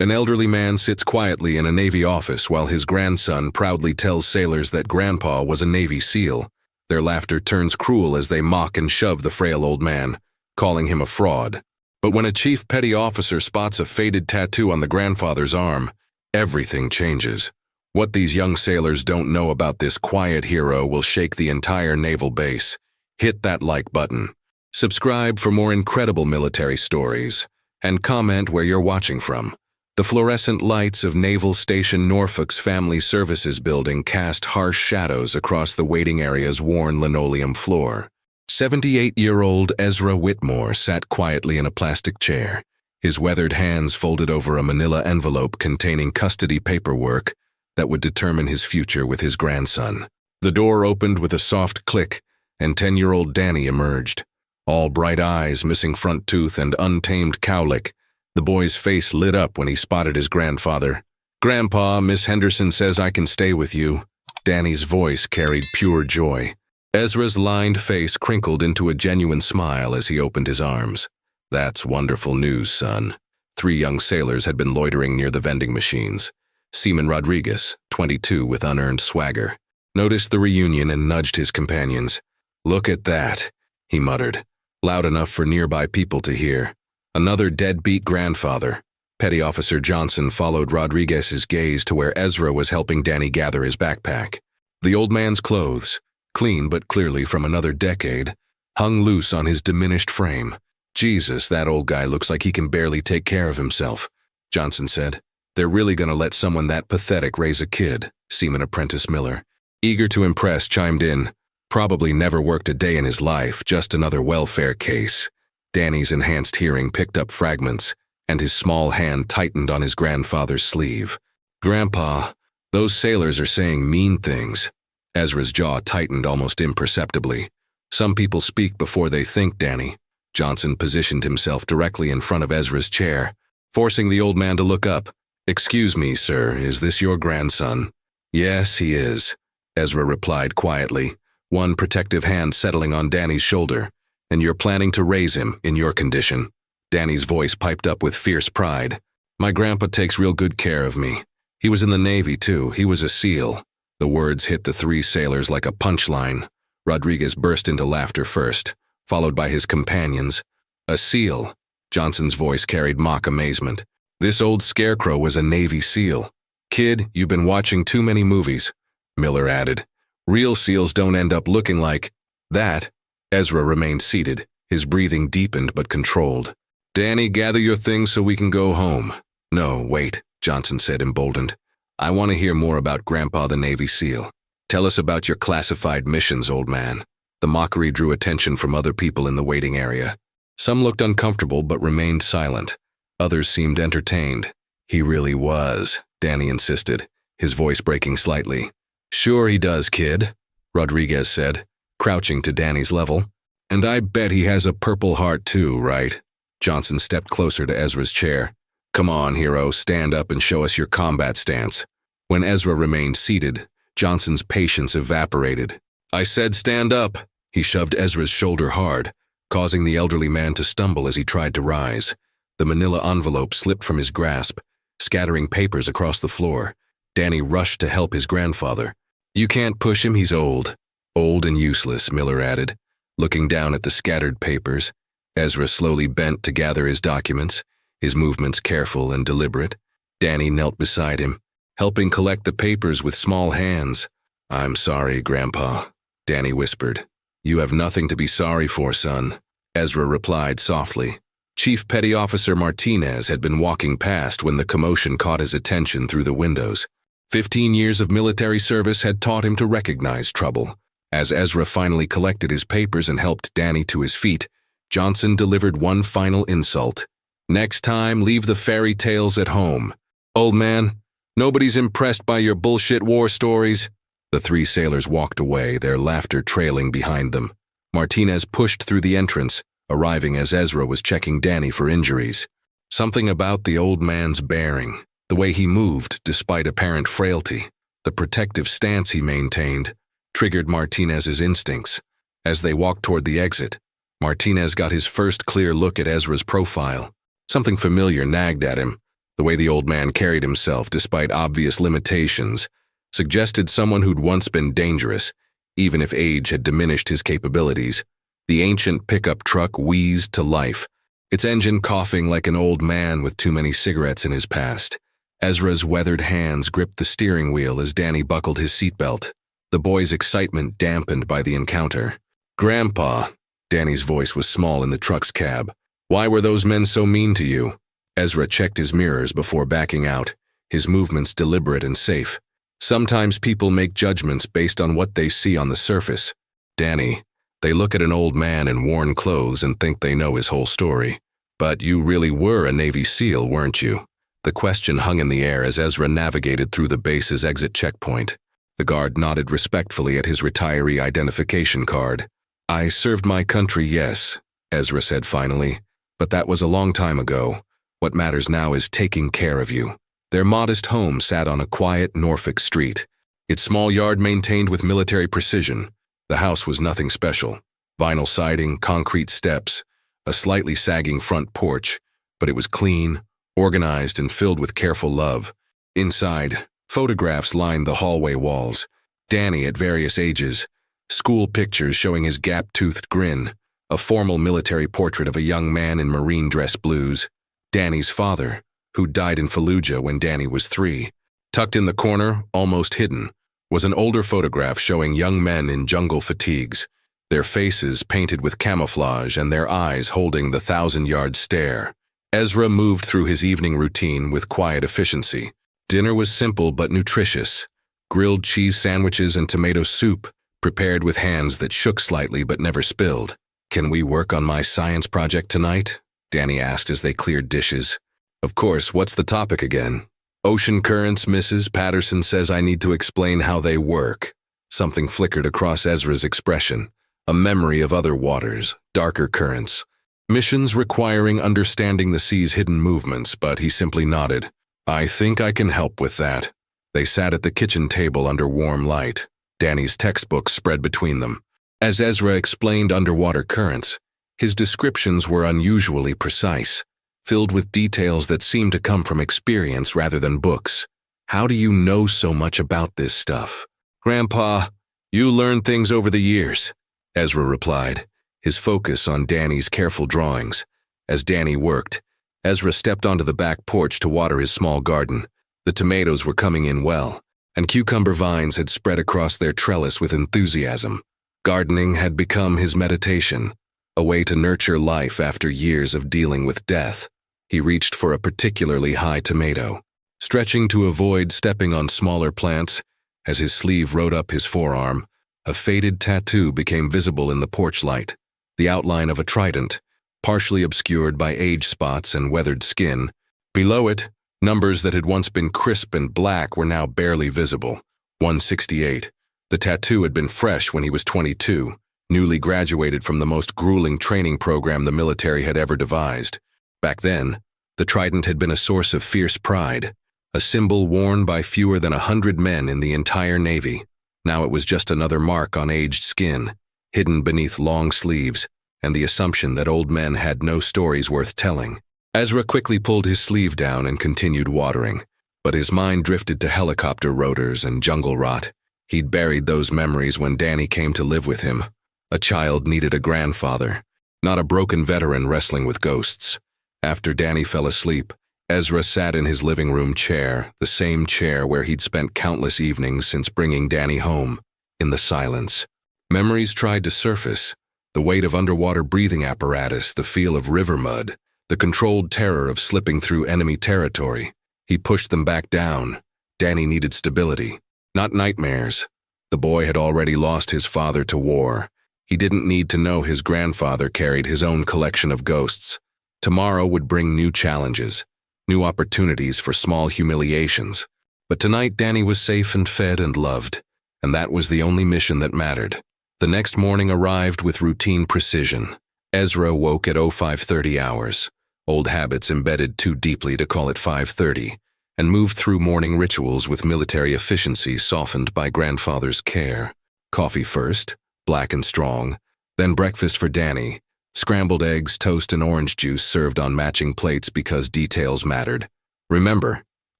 An elderly man sits quietly in a Navy office while his grandson proudly tells sailors that Grandpa was a Navy SEAL. Their laughter turns cruel as they mock and shove the frail old man, calling him a fraud. But when a chief petty officer spots a faded tattoo on the grandfather's arm, everything changes. What these young sailors don't know about this quiet hero will shake the entire naval base. Hit that like button. Subscribe for more incredible military stories, and comment where you're watching from. The fluorescent lights of Naval Station Norfolk's Family Services building cast harsh shadows across the waiting area's worn linoleum floor. 78-year-old Ezra Whitmore sat quietly in a plastic chair, his weathered hands folded over a manila envelope containing custody paperwork that would determine his future with his grandson. The door opened with a soft click, and 10-year-old Danny emerged. All bright eyes, missing front tooth, and untamed cowlick. The boy's face lit up when he spotted his grandfather. "Grandpa, Miss Henderson says I can stay with you." Danny's voice carried pure joy. Ezra's lined face crinkled into a genuine smile as he opened his arms. "That's wonderful news, son." 3 young sailors had been loitering near the vending machines. Seaman Rodriguez, 22 with unearned swagger, noticed the reunion and nudged his companions. "Look at that," he muttered, loud enough for nearby people to hear. "Another deadbeat grandfather." Petty Officer Johnson followed Rodriguez's gaze to where Ezra was helping Danny gather his backpack. The old man's clothes, clean but clearly from another decade, hung loose on his diminished frame. "Jesus, that old guy looks like he can barely take care of himself," Johnson said. "They're really gonna let someone that pathetic raise a kid," Seaman Apprentice Miller, eager to impress, chimed in. "Probably never worked a day in his life, just another welfare case." Danny's enhanced hearing picked up fragments, and his small hand tightened on his grandfather's sleeve. "Grandpa, those sailors are saying mean things." Ezra's jaw tightened almost imperceptibly. "Some people speak before they think, Danny." Johnson positioned himself directly in front of Ezra's chair, forcing the old man to look up. "Excuse me, sir, is this your grandson?" "Yes, he is," Ezra replied quietly, one protective hand settling on Danny's shoulder. "And you're planning to raise him in your condition?" Danny's voice piped up with fierce pride. "My grandpa takes real good care of me. He was in the Navy, too. He was a SEAL." The words hit the 3 sailors like a punchline. Rodriguez burst into laughter first, followed by his companions. "A SEAL?" Johnson's voice carried mock amazement. "This old scarecrow was a Navy SEAL." "Kid, you've been watching too many movies," Miller added. "Real SEALs don't end up looking like that." Ezra remained seated, his breathing deepened but controlled. "Danny, gather your things so we can go home." "No, wait," Johnson said, emboldened. "I want to hear more about Grandpa the Navy SEAL. Tell us about your classified missions, old man." The mockery drew attention from other people in the waiting area. Some looked uncomfortable but remained silent. Others seemed entertained. "He really was," Danny insisted, his voice breaking slightly. "Sure he does, kid," Rodriguez said, crouching to Danny's level. "And I bet he has a Purple Heart too, right?" Johnson stepped closer to Ezra's chair. "Come on, hero, stand up and show us your combat stance." When Ezra remained seated, Johnson's patience evaporated. "I said stand up." He shoved Ezra's shoulder hard, causing the elderly man to stumble as he tried to rise. The manila envelope slipped from his grasp, scattering papers across the floor. Danny rushed to help his grandfather. "You can't push him, he's old." "Old and useless," Miller added, looking down at the scattered papers. Ezra slowly bent to gather his documents, his movements careful and deliberate. Danny knelt beside him, helping collect the papers with small hands. "I'm sorry, Grandpa," Danny whispered. "You have nothing to be sorry for, son," Ezra replied softly. Chief Petty Officer Martinez had been walking past when the commotion caught his attention through the windows. 15 years of military service had taught him to recognize trouble. As Ezra finally collected his papers and helped Danny to his feet, Johnson delivered one final insult. "Next time, leave the fairy tales at home. Old man, nobody's impressed by your bullshit war stories." The 3 sailors walked away, their laughter trailing behind them. Martinez pushed through the entrance, arriving as Ezra was checking Danny for injuries. Something about the old man's bearing, the way he moved despite apparent frailty, the protective stance he maintained, triggered Martinez's instincts. As they walked toward the exit, Martinez got his first clear look at Ezra's profile. Something familiar nagged at him, the The way the old man carried himself despite obvious limitations suggested someone who'd once been dangerous, even if age had diminished his capabilities. The ancient pickup truck wheezed to life, its engine coughing like an old man with too many cigarettes in his past. Ezra's weathered hands gripped the steering wheel as Danny buckled his seatbelt, the boy's excitement dampened by the encounter. "Grandpa," Danny's voice was small in the truck's cab. "Why were those men so mean to you?" Ezra checked his mirrors before backing out, his movements deliberate and safe. "Sometimes people make judgments based on what they see on the surface. Danny, they look at an old man in worn clothes and think they know his whole story. But you really were a Navy SEAL, weren't you?" The question hung in the air as Ezra navigated through the base's exit checkpoint. The guard nodded respectfully at his retiree identification card. "I served my country, yes," Ezra said finally, "but that was a long time ago. What matters now is taking care of you." Their modest home sat on a quiet Norfolk street, its small yard maintained with military precision. The house was nothing special. Vinyl siding, concrete steps, a slightly sagging front porch, but it was clean, organized, and filled with careful love. Inside, photographs lined the hallway walls. Danny at various ages, school pictures showing his gap-toothed grin, a formal military portrait of a young man in marine dress blues. Danny's father, who died in Fallujah when Danny was 3. Tucked in the corner, almost hidden, was an older photograph showing young men in jungle fatigues, their faces painted with camouflage and their eyes holding the 1,000-yard stare. Ezra moved through his evening routine with quiet efficiency. Dinner was simple but nutritious. Grilled cheese sandwiches and tomato soup, prepared with hands that shook slightly but never spilled. "Can we work on my science project tonight?" Danny asked as they cleared dishes. "Of course, what's the topic again?" "Ocean currents, Mrs. Patterson says I need to explain how they work." Something flickered across Ezra's expression, a memory of other waters, darker currents. Missions requiring understanding the sea's hidden movements, but he simply nodded. "I think I can help with that." They sat at the kitchen table under warm light, Danny's textbook spread between them. As Ezra explained underwater currents, his descriptions were unusually precise, filled with details that seemed to come from experience rather than books. "How do you know so much about this stuff?" "Grandpa, you learn things over the years," Ezra replied, his focus on Danny's careful drawings. As Danny worked, Ezra stepped onto the back porch to water his small garden. The tomatoes were coming in well, and cucumber vines had spread across their trellis with enthusiasm. Gardening had become his meditation, a way to nurture life after years of dealing with death. He reached for a particularly high tomato, stretching to avoid stepping on smaller plants. As his sleeve rode up his forearm, a faded tattoo became visible in the porch light, the outline of a trident, partially obscured by age spots and weathered skin. Below it, numbers that had once been crisp and black were now barely visible. 168. The tattoo had been fresh when he was 22, newly graduated from the most grueling training program the military had ever devised. Back then, the trident had been a source of fierce pride, a symbol worn by fewer than 100 men in the entire Navy. Now it was just another mark on aged skin, hidden beneath long sleeves, and the assumption that old men had no stories worth telling. Ezra quickly pulled his sleeve down and continued watering, but his mind drifted to helicopter rotors and jungle rot. He'd buried those memories when Danny came to live with him. A child needed a grandfather, not a broken veteran wrestling with ghosts. After Danny fell asleep, Ezra sat in his living room chair, the same chair where he'd spent countless evenings since bringing Danny home. In the silence, memories tried to surface. The weight of underwater breathing apparatus, the feel of river mud, the controlled terror of slipping through enemy territory. He pushed them back down. Danny needed stability, not nightmares. The boy had already lost his father to war. He didn't need to know his grandfather carried his own collection of ghosts. Tomorrow would bring new challenges, new opportunities for small humiliations. But tonight Danny was safe and fed and loved, and that was the only mission that mattered. The next morning arrived with routine precision. Ezra woke at 0530 hours, old habits embedded too deeply to call it 5:30, and moved through morning rituals with military efficiency softened by grandfather's care. Coffee first, black and strong, then breakfast for Danny, scrambled eggs, toast, and orange juice served on matching plates because details mattered. Remember,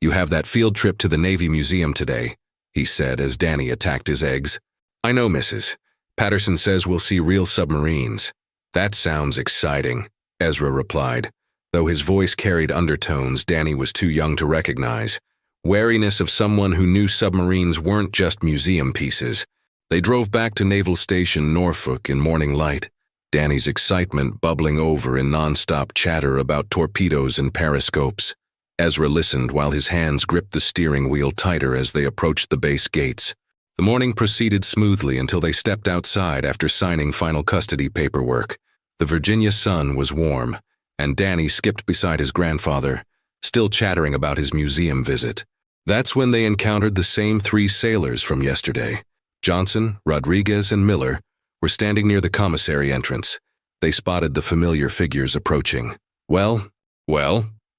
you have that field trip to the Navy Museum today, he said as Danny attacked his eggs. I know, Mrs. Patterson says we'll see real submarines. That sounds exciting, Ezra replied. Though his voice carried undertones Danny was too young to recognize. Wariness of someone who knew submarines weren't just museum pieces. They drove back to Naval Station Norfolk in morning light, Danny's excitement bubbling over in non-stop chatter about torpedoes and periscopes. Ezra listened while his hands gripped the steering wheel tighter as they approached the base gates. The morning proceeded smoothly until they stepped outside after signing final custody paperwork. The Virginia sun was warm, and Danny skipped beside his grandfather, still chattering about his museum visit. That's when they encountered the same 3 sailors from yesterday. Johnson, Rodriguez, and Miller were standing near the commissary entrance. They spotted the familiar figures approaching. Well,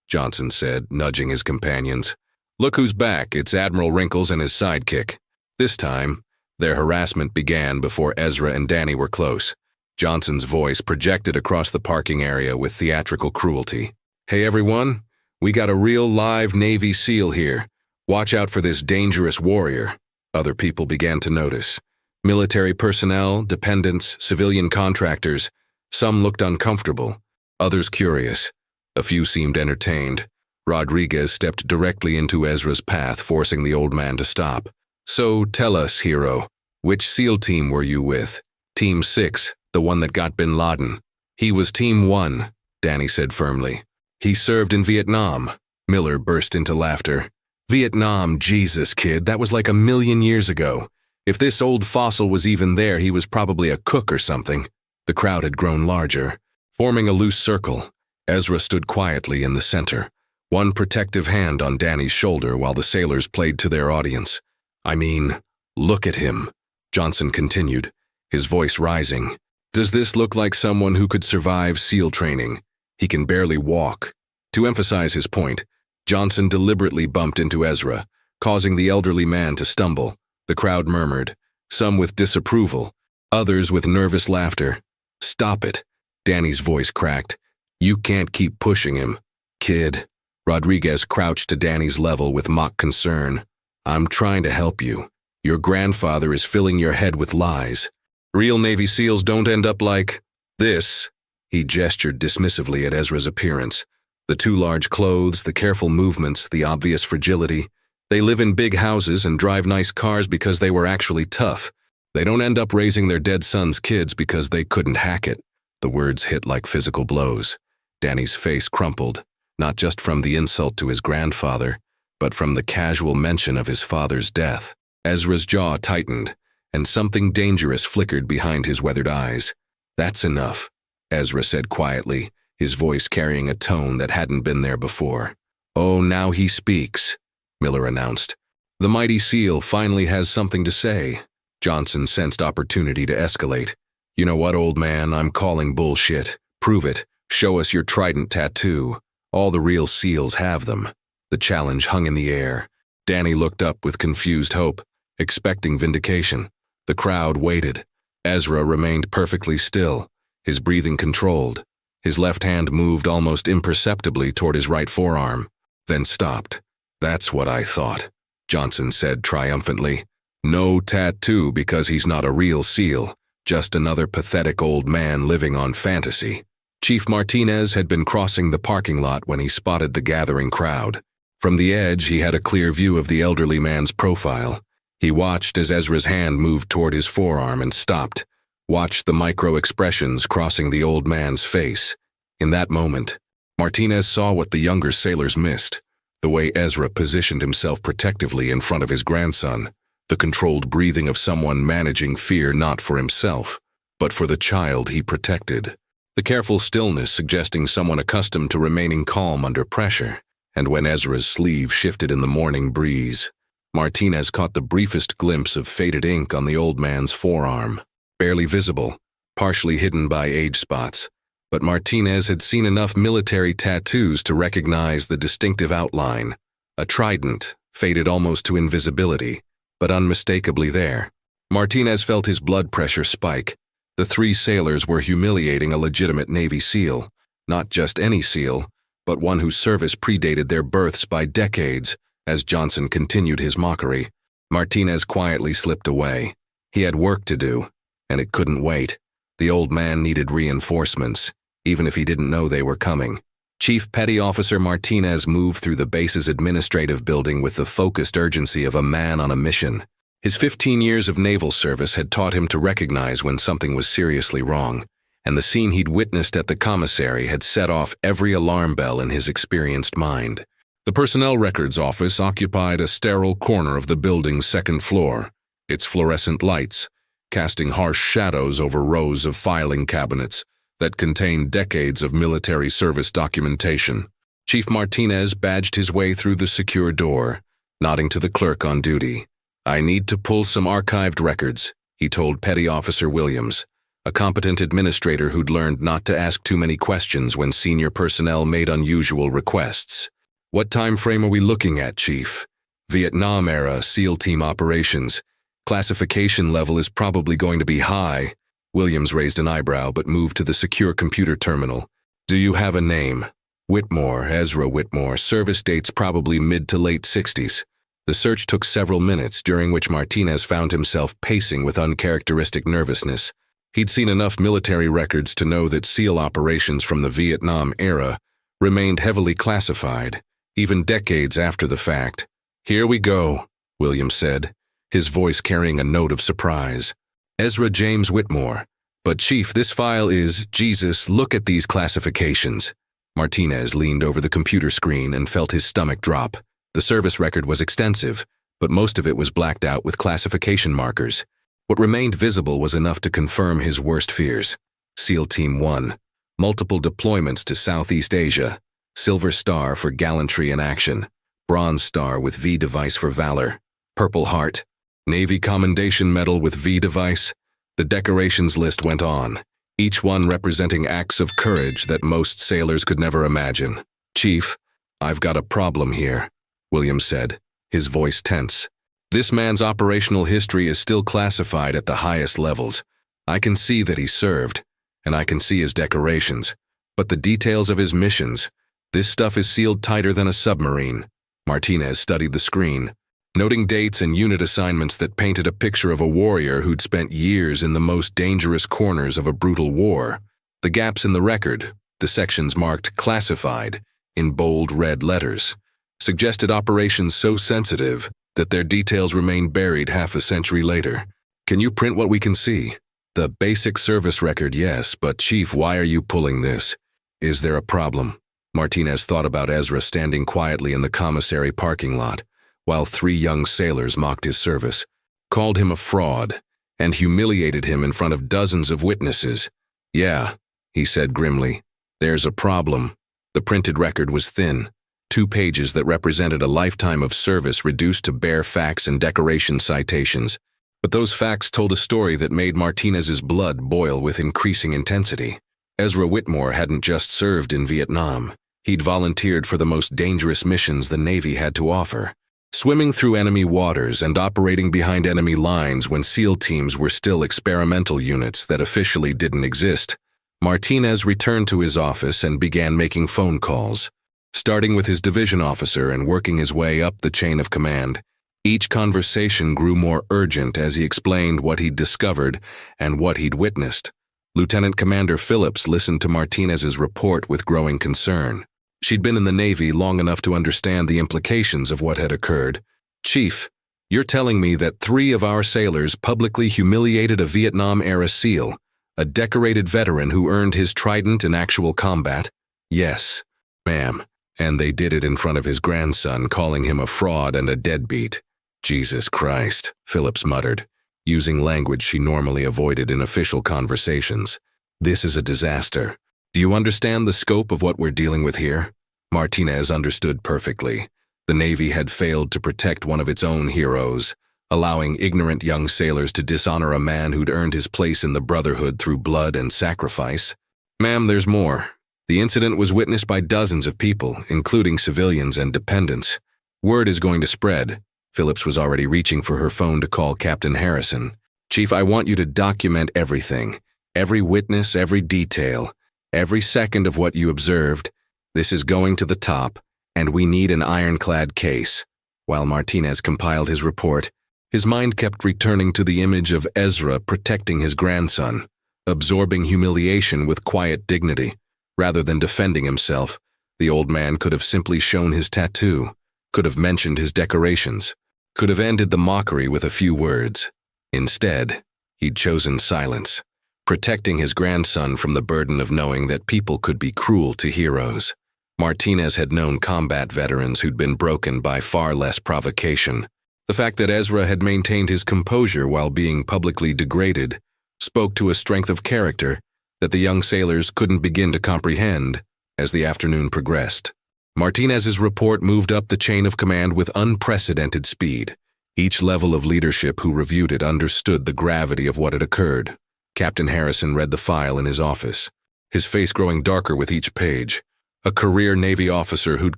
Johnson said, nudging his companions. Look who's back, it's Admiral Wrinkles and his sidekick. This time, their harassment began before Ezra and Danny were close. Johnson's voice projected across the parking area with theatrical cruelty. Hey everyone, we got a real live Navy SEAL here. Watch out for this dangerous warrior. Other people began to notice. Military personnel, dependents, civilian contractors. Some looked uncomfortable, others curious. A few seemed entertained. Rodriguez stepped directly into Ezra's path, forcing the old man to stop. So tell us, hero, which SEAL team were you with? Team 6, the one that got Bin Laden. He was Team 1, Danny said firmly. He served in Vietnam. Miller burst into laughter. Vietnam, Jesus, kid, that was like 1,000,000 years ago. If this old fossil was even there, he was probably a cook or something. The crowd had grown larger, forming a loose circle. Ezra stood quietly in the center, one protective hand on Danny's shoulder while the sailors played to their audience. I mean, look at him, Johnson continued, his voice rising. Does this look like someone who could survive SEAL training? He can barely walk. To emphasize his point, Johnson deliberately bumped into Ezra, causing the elderly man to stumble. The crowd murmured, some with disapproval, others with nervous laughter. Stop it, Danny's voice cracked. You can't keep pushing him. Kid, Rodriguez crouched to Danny's level with mock concern. I'm trying to help you. Your grandfather is filling your head with lies. Real Navy SEALs don't end up like this. He gestured dismissively at Ezra's appearance. The too large clothes, the careful movements, the obvious fragility. They live in big houses and drive nice cars because they were actually tough. They don't end up raising their dead son's kids because they couldn't hack it. The words hit like physical blows. Danny's face crumpled, not just from the insult to his grandfather, but from the casual mention of his father's death. Ezra's jaw tightened, and something dangerous flickered behind his weathered eyes. That's enough, Ezra said quietly, his voice carrying a tone that hadn't been there before. Oh, now he speaks, Miller announced. The mighty SEAL finally has something to say. Johnson sensed opportunity to escalate. You know what, old man, I'm calling bullshit. Prove it. Show us your trident tattoo. All the real SEALs have them. The challenge hung in the air. Danny looked up with confused hope, expecting vindication. The crowd waited. Ezra remained perfectly still, his breathing controlled. His left hand moved almost imperceptibly toward his right forearm, then stopped. That's what I thought, Johnson said triumphantly. No tattoo because he's not a real SEAL, just another pathetic old man living on fantasy. Chief Martinez had been crossing the parking lot when he spotted the gathering crowd. From the edge, he had a clear view of the elderly man's profile. He watched as Ezra's hand moved toward his forearm and stopped, watched the micro-expressions crossing the old man's face. In that moment, Martinez saw what the younger sailors missed, the way Ezra positioned himself protectively in front of his grandson, the controlled breathing of someone managing fear not for himself, but for the child he protected. The careful stillness suggesting someone accustomed to remaining calm under pressure, and when Ezra's sleeve shifted in the morning breeze, Martinez caught the briefest glimpse of faded ink on the old man's forearm, barely visible, partially hidden by age spots. But Martinez had seen enough military tattoos to recognize the distinctive outline, a trident, faded almost to invisibility, but unmistakably there. Martinez felt his blood pressure spike. The 3 sailors were humiliating a legitimate Navy SEAL, not just any SEAL, but one whose service predated their births by decades. As Johnson continued his mockery, Martinez quietly slipped away. He had work to do, and it couldn't wait. The old man needed reinforcements, even if he didn't know they were coming. Chief Petty Officer Martinez moved through the base's administrative building with the focused urgency of a man on a mission. His 15 years of naval service had taught him to recognize when something was seriously wrong, and the scene he'd witnessed at the commissary had set off every alarm bell in his experienced mind. The personnel records office occupied a sterile corner of the building's second floor, its fluorescent lights casting harsh shadows over rows of filing cabinets that contained decades of military service documentation. Chief Martinez badged his way through the secure door, nodding to the clerk on duty. "I need to pull some archived records," he told Petty Officer Williams, a competent administrator who'd learned not to ask too many questions when senior personnel made unusual requests. "What time frame are we looking at, Chief?" "Vietnam-era SEAL team operations. Classification level is probably going to be high." Williams raised an eyebrow but moved to the secure computer terminal. "Do you have a name?" "Whitmore, Ezra Whitmore. Service dates probably mid to late 60s. The search took several minutes, during which Martinez found himself pacing with uncharacteristic nervousness. He'd seen enough military records to know that SEAL operations from the Vietnam era remained heavily classified, even decades after the fact. "Here we go," Williams said, his voice carrying a note of surprise. "Ezra James Whitmore. But Chief, this file is, Jesus, look at these classifications." Martinez leaned over the computer screen and felt his stomach drop. The service record was extensive, but most of it was blacked out with classification markers. What remained visible was enough to confirm his worst fears. SEAL Team 1. Multiple deployments to Southeast Asia. Silver Star for gallantry in action. Bronze Star with V device for valor. Purple Heart. Navy Commendation Medal with V device. The decorations list went on, each one representing acts of courage that most sailors could never imagine. "Chief, I've got a problem here," Williams said, his voice tense. "This man's operational history is still classified at the highest levels. I can see that he served, and I can see his decorations. But the details of his missions, this stuff is sealed tighter than a submarine." Martinez studied the screen, noting dates and unit assignments that painted a picture of a warrior who'd spent years in the most dangerous corners of a brutal war. The gaps in the record, the sections marked classified in bold red letters, suggested operations so sensitive that their details remain buried half a century later. "Can you print what we can see?" "The basic service record, yes, but Chief, why are you pulling this? Is there a problem?" Martinez thought about Ezra standing quietly in the commissary parking lot, while 3 young sailors mocked his service, called him a fraud, and humiliated him in front of dozens of witnesses. "Yeah," he said grimly, "there's a problem." The printed record was thin, 2 pages that represented a lifetime of service reduced to bare facts and decoration citations. But those facts told a story that made Martinez's blood boil with increasing intensity. Ezra Whitmore hadn't just served in Vietnam. He'd volunteered for the most dangerous missions the Navy had to offer, swimming through enemy waters and operating behind enemy lines when SEAL teams were still experimental units that officially didn't exist. Martinez returned to his office and began making phone calls, starting with his division officer and working his way up the chain of command. Each conversation grew more urgent as he explained what he'd discovered and what he'd witnessed. Lieutenant Commander Phillips listened to Martinez's report with growing concern. She'd been in the Navy long enough to understand the implications of what had occurred. "Chief, you're telling me that 3 of our sailors publicly humiliated a Vietnam-era SEAL, a decorated veteran who earned his trident in actual combat?" "Yes, ma'am, and they did it in front of his grandson, calling him a fraud and a deadbeat." "Jesus Christ," Phillips muttered, using language she normally avoided in official conversations. "This is a disaster. Do you understand the scope of what we're dealing with here?" Martinez understood perfectly. The Navy had failed to protect one of its own heroes, allowing ignorant young sailors to dishonor a man who'd earned his place in the Brotherhood through blood and sacrifice. "Ma'am, there's more. The incident was witnessed by dozens of people, including civilians and dependents. Word is going to spread." Phillips was already reaching for her phone to call Captain Harrison. "Chief, I want you to document everything. Every witness, every detail, every second of what you observed. This is going to the top, and we need an ironclad case. While Martinez compiled his report, his mind kept returning to the image of Ezra protecting his grandson, absorbing humiliation with quiet dignity. Rather than defending himself, the old man could have simply shown his tattoo, could have mentioned his decorations, could have ended the mockery with a few words. Instead, he'd chosen silence, protecting his grandson from the burden of knowing that people could be cruel to heroes. Martinez had known combat veterans who'd been broken by far less provocation. The fact that Ezra had maintained his composure while being publicly degraded spoke to a strength of character that the young sailors couldn't begin to comprehend as the afternoon progressed. Martinez's report moved up the chain of command with unprecedented speed. Each level of leadership who reviewed it understood the gravity of what had occurred. Captain Harrison read the file in his office, his face growing darker with each page. A career Navy officer who'd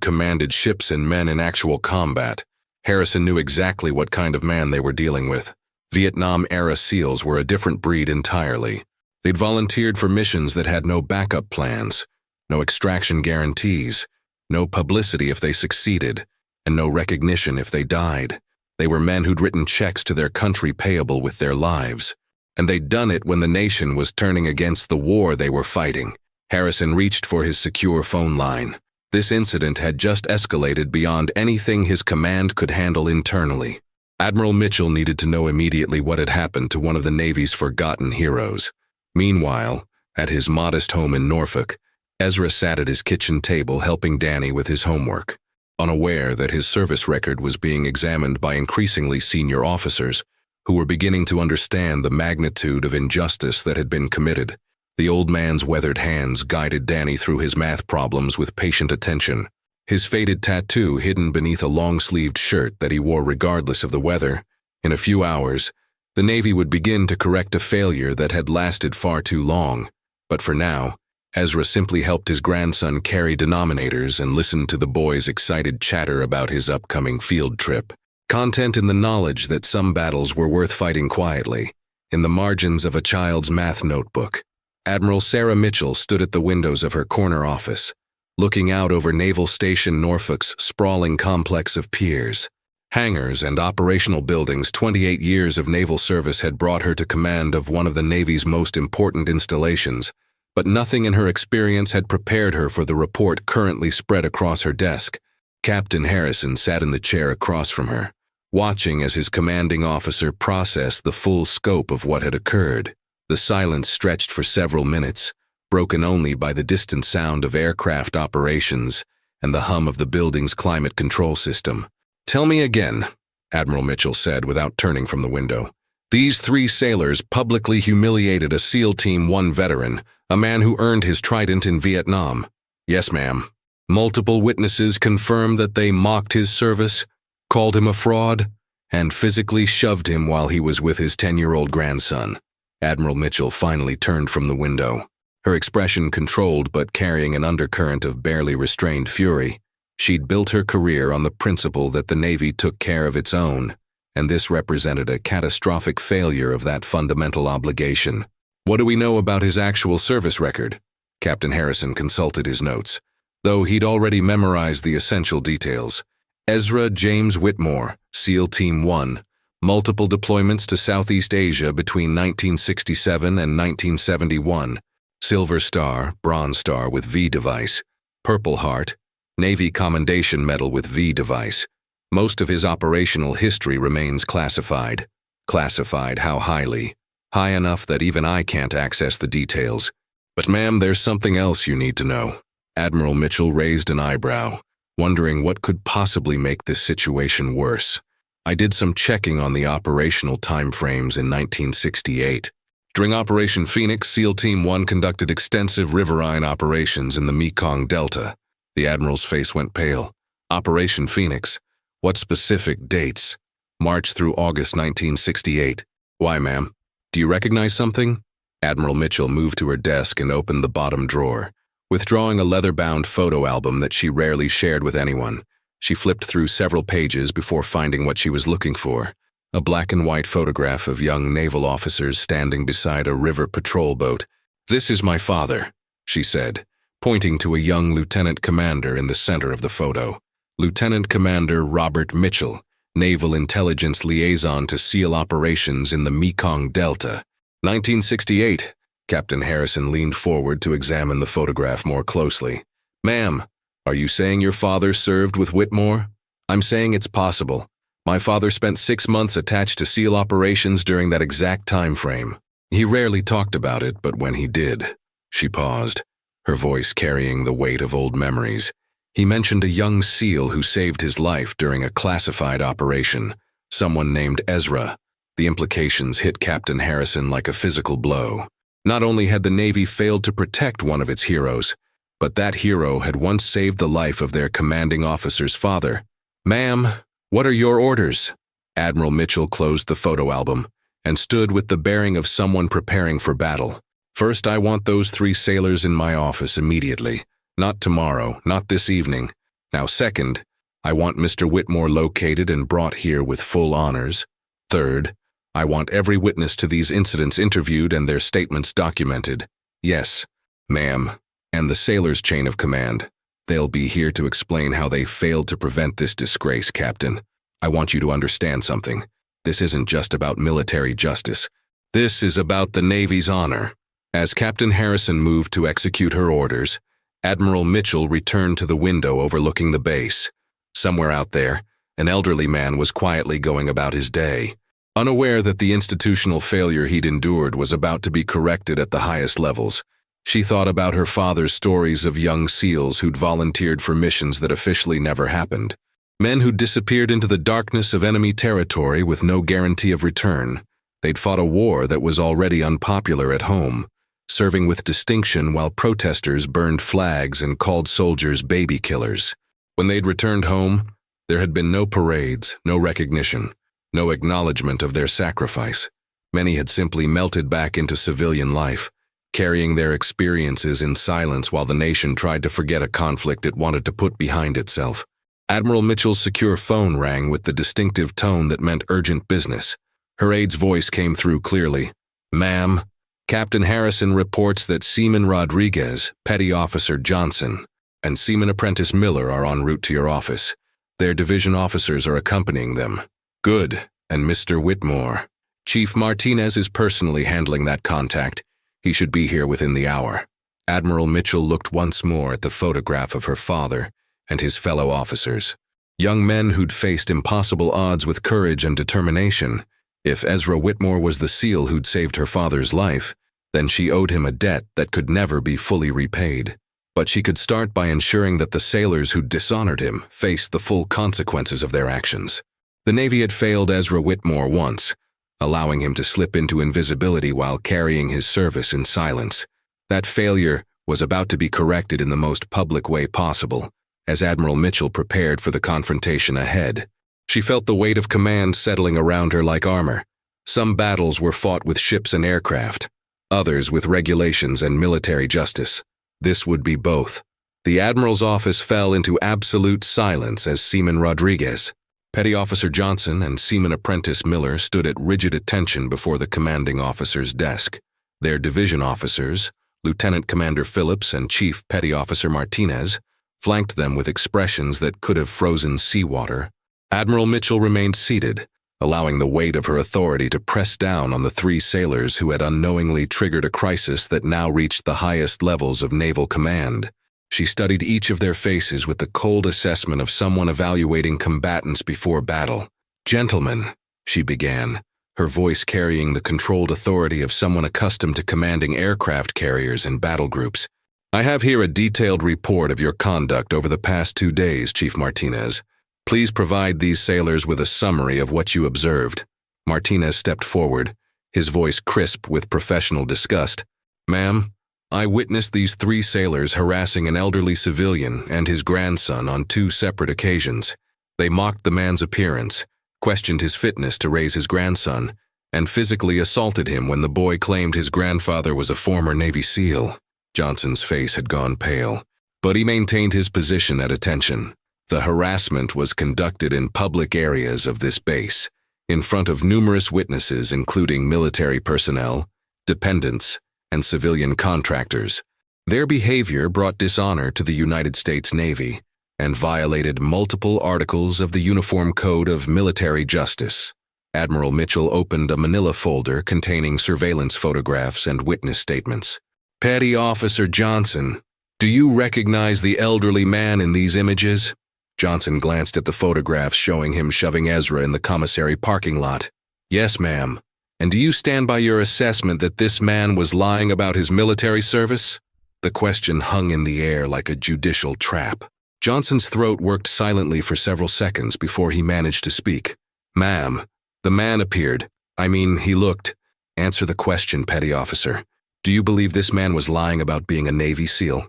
commanded ships and men in actual combat, Harrison knew exactly what kind of man they were dealing with. Vietnam-era SEALs were a different breed entirely. They'd volunteered for missions that had no backup plans, no extraction guarantees, no publicity if they succeeded, and no recognition if they died. They were men who'd written checks to their country payable with their lives, and they'd done it when the nation was turning against the war they were fighting. Harrison reached for his secure phone line. This incident had just escalated beyond anything his command could handle internally. Admiral Mitchell needed to know immediately what had happened to one of the Navy's forgotten heroes. Meanwhile, at his modest home in Norfolk, Ezra sat at his kitchen table helping Danny with his homework. Unaware that his service record was being examined by increasingly senior officers who were beginning to understand the magnitude of injustice that had been committed, the old man's weathered hands guided Danny through his math problems with patient attention. His faded tattoo hidden beneath a long-sleeved shirt that he wore regardless of the weather. In a few hours, the Navy would begin to correct a failure that had lasted far too long. But for now, Ezra simply helped his grandson carry denominators and listened to the boy's excited chatter about his upcoming field trip. Content in the knowledge that some battles were worth fighting quietly, in the margins of a child's math notebook. Admiral Sarah Mitchell stood at the windows of her corner office, looking out over Naval Station Norfolk's sprawling complex of piers, hangars, and operational buildings. 28 years of naval service had brought her to command of one of the Navy's most important installations, but nothing in her experience had prepared her for the report currently spread across her desk. Captain Harrison sat in the chair across from her, watching as his commanding officer processed the full scope of what had occurred. The silence stretched for several minutes, broken only by the distant sound of aircraft operations and the hum of the building's climate control system. "Tell me again," Admiral Mitchell said without turning from the window. "These 3 sailors publicly humiliated a SEAL Team 1 veteran, a man who earned his trident in Vietnam." "Yes, ma'am." "Multiple witnesses confirmed that they mocked his service, called him a fraud, and physically shoved him while he was with his 10-year-old grandson." Admiral Mitchell finally turned from the window, her expression controlled but carrying an undercurrent of barely restrained fury. She'd built her career on the principle that the Navy took care of its own, and this represented a catastrophic failure of that fundamental obligation. "What do we know about his actual service record?" Captain Harrison consulted his notes, though he'd already memorized the essential details. Ezra James Whitmore, SEAL Team 1, multiple deployments to Southeast Asia between 1967 and 1971, Silver Star, Bronze Star with V device, Purple Heart, Navy Commendation Medal with V device. Most of his operational history remains classified. Classified how highly? High enough that even I can't access the details. "But ma'am, there's something else you need to know." Admiral Mitchell raised an eyebrow, wondering what could possibly make this situation worse. "I did some checking on the operational timeframes in 1968. During Operation Phoenix, SEAL Team 1 conducted extensive riverine operations in the Mekong Delta." The Admiral's face went pale. "Operation Phoenix? What specific dates?" "March through August 1968. "Why, ma'am? Do you recognize something?" Admiral Mitchell moved to her desk and opened the bottom drawer, withdrawing a leather-bound photo album that she rarely shared with anyone. She flipped through several pages before finding what she was looking for, a black-and-white photograph of young naval officers standing beside a river patrol boat. "This is my father," she said, pointing to a young lieutenant commander in the center of the photo. Lieutenant Commander Robert Mitchell, Naval Intelligence Liaison to SEAL Operations in the Mekong Delta. 1968. Captain Harrison leaned forward to examine the photograph more closely. Ma'am, are you saying your father served with Whitmore? I'm saying it's possible. My father spent 6 months attached to SEAL operations during that exact time frame. He rarely talked about it, but when he did, she paused, her voice carrying the weight of old memories. He mentioned a young SEAL who saved his life during a classified operation, someone named Ezra. The implications hit Captain Harrison like a physical blow. Not only had the Navy failed to protect one of its heroes, but that hero had once saved the life of their commanding officer's father. Ma'am, what are your orders? Admiral Mitchell closed the photo album and stood with the bearing of someone preparing for battle. First, I want those 3 sailors in my office immediately. Not tomorrow, not this evening. Now second, I want Mr. Whitmore located and brought here with full honors. Third, I want every witness to these incidents interviewed and their statements documented. Yes, ma'am, and the sailors' chain of command. They'll be here to explain how they failed to prevent this disgrace, Captain. I want you to understand something. This isn't just about military justice. This is about the Navy's honor. As Captain Harrison moved to execute her orders, Admiral Mitchell returned to the window overlooking the base. Somewhere out there, an elderly man was quietly going about his day, unaware that the institutional failure he'd endured was about to be corrected at the highest levels. She thought about her father's stories of young SEALs who'd volunteered for missions that officially never happened. Men who'd disappeared into the darkness of enemy territory with no guarantee of return. They'd fought a war that was already unpopular at home, serving with distinction while protesters burned flags and called soldiers baby killers. When they'd returned home, there had been no parades, no recognition, no acknowledgement of their sacrifice. Many had simply melted back into civilian life, carrying their experiences in silence while the nation tried to forget a conflict it wanted to put behind itself. Admiral Mitchell's secure phone rang with the distinctive tone that meant urgent business. Her aide's voice came through clearly. Ma'am, Captain Harrison reports that Seaman Rodriguez, Petty Officer Johnson, and Seaman Apprentice Miller are en route to your office. Their division officers are accompanying them. Good. And Mr. Whitmore. Chief Martinez is personally handling that contact. He should be here within the hour. Admiral Mitchell looked once more at the photograph of her father and his fellow officers. Young men who'd faced impossible odds with courage and determination. If Ezra Whitmore was the SEAL who'd saved her father's life, then she owed him a debt that could never be fully repaid. But she could start by ensuring that the sailors who'd dishonored him faced the full consequences of their actions. The Navy had failed Ezra Whitmore once, allowing him to slip into invisibility while carrying his service in silence. That failure was about to be corrected in the most public way possible, as Admiral Mitchell prepared for the confrontation ahead. She felt the weight of command settling around her like armor. Some battles were fought with ships and aircraft, others with regulations and military justice. This would be both. The Admiral's office fell into absolute silence as Seaman Rodriguez, Petty Officer Johnson, and Seaman Apprentice Miller stood at rigid attention before the commanding officer's desk. Their division officers, Lieutenant Commander Phillips and Chief Petty Officer Martinez, flanked them with expressions that could have frozen seawater. Admiral Mitchell remained seated, allowing the weight of her authority to press down on the 3 sailors who had unknowingly triggered a crisis that now reached the highest levels of naval command. She studied each of their faces with the cold assessment of someone evaluating combatants before battle. Gentlemen, she began, her voice carrying the controlled authority of someone accustomed to commanding aircraft carriers and battle groups. I have here a detailed report of your conduct over the past 2 days, Chief Martinez. Please provide these sailors with a summary of what you observed. Martinez stepped forward, his voice crisp with professional disgust. Ma'am, I witnessed these 3 sailors harassing an elderly civilian and his grandson on 2 separate occasions. They mocked the man's appearance, questioned his fitness to raise his grandson, and physically assaulted him when the boy claimed his grandfather was a former Navy SEAL. Johnson's face had gone pale, but he maintained his position at attention. The harassment was conducted in public areas of this base, in front of numerous witnesses including military personnel, dependents, and civilian contractors. Their behavior brought dishonor to the United States Navy and violated multiple articles of the Uniform Code of Military Justice. Admiral Mitchell opened a manila folder containing surveillance photographs and witness statements. "Petty Officer Johnson, do you recognize the elderly man in these images?" Johnson glanced at the photographs showing him shoving Ezra in the commissary parking lot. "Yes, ma'am. And do you stand by your assessment that this man was lying about his military service?" The question hung in the air like a judicial trap. Johnson's throat worked silently for several seconds before he managed to speak. "Ma'am, the man appeared. He looked. Answer the question, Petty Officer. Do you believe this man was lying about being a Navy SEAL?"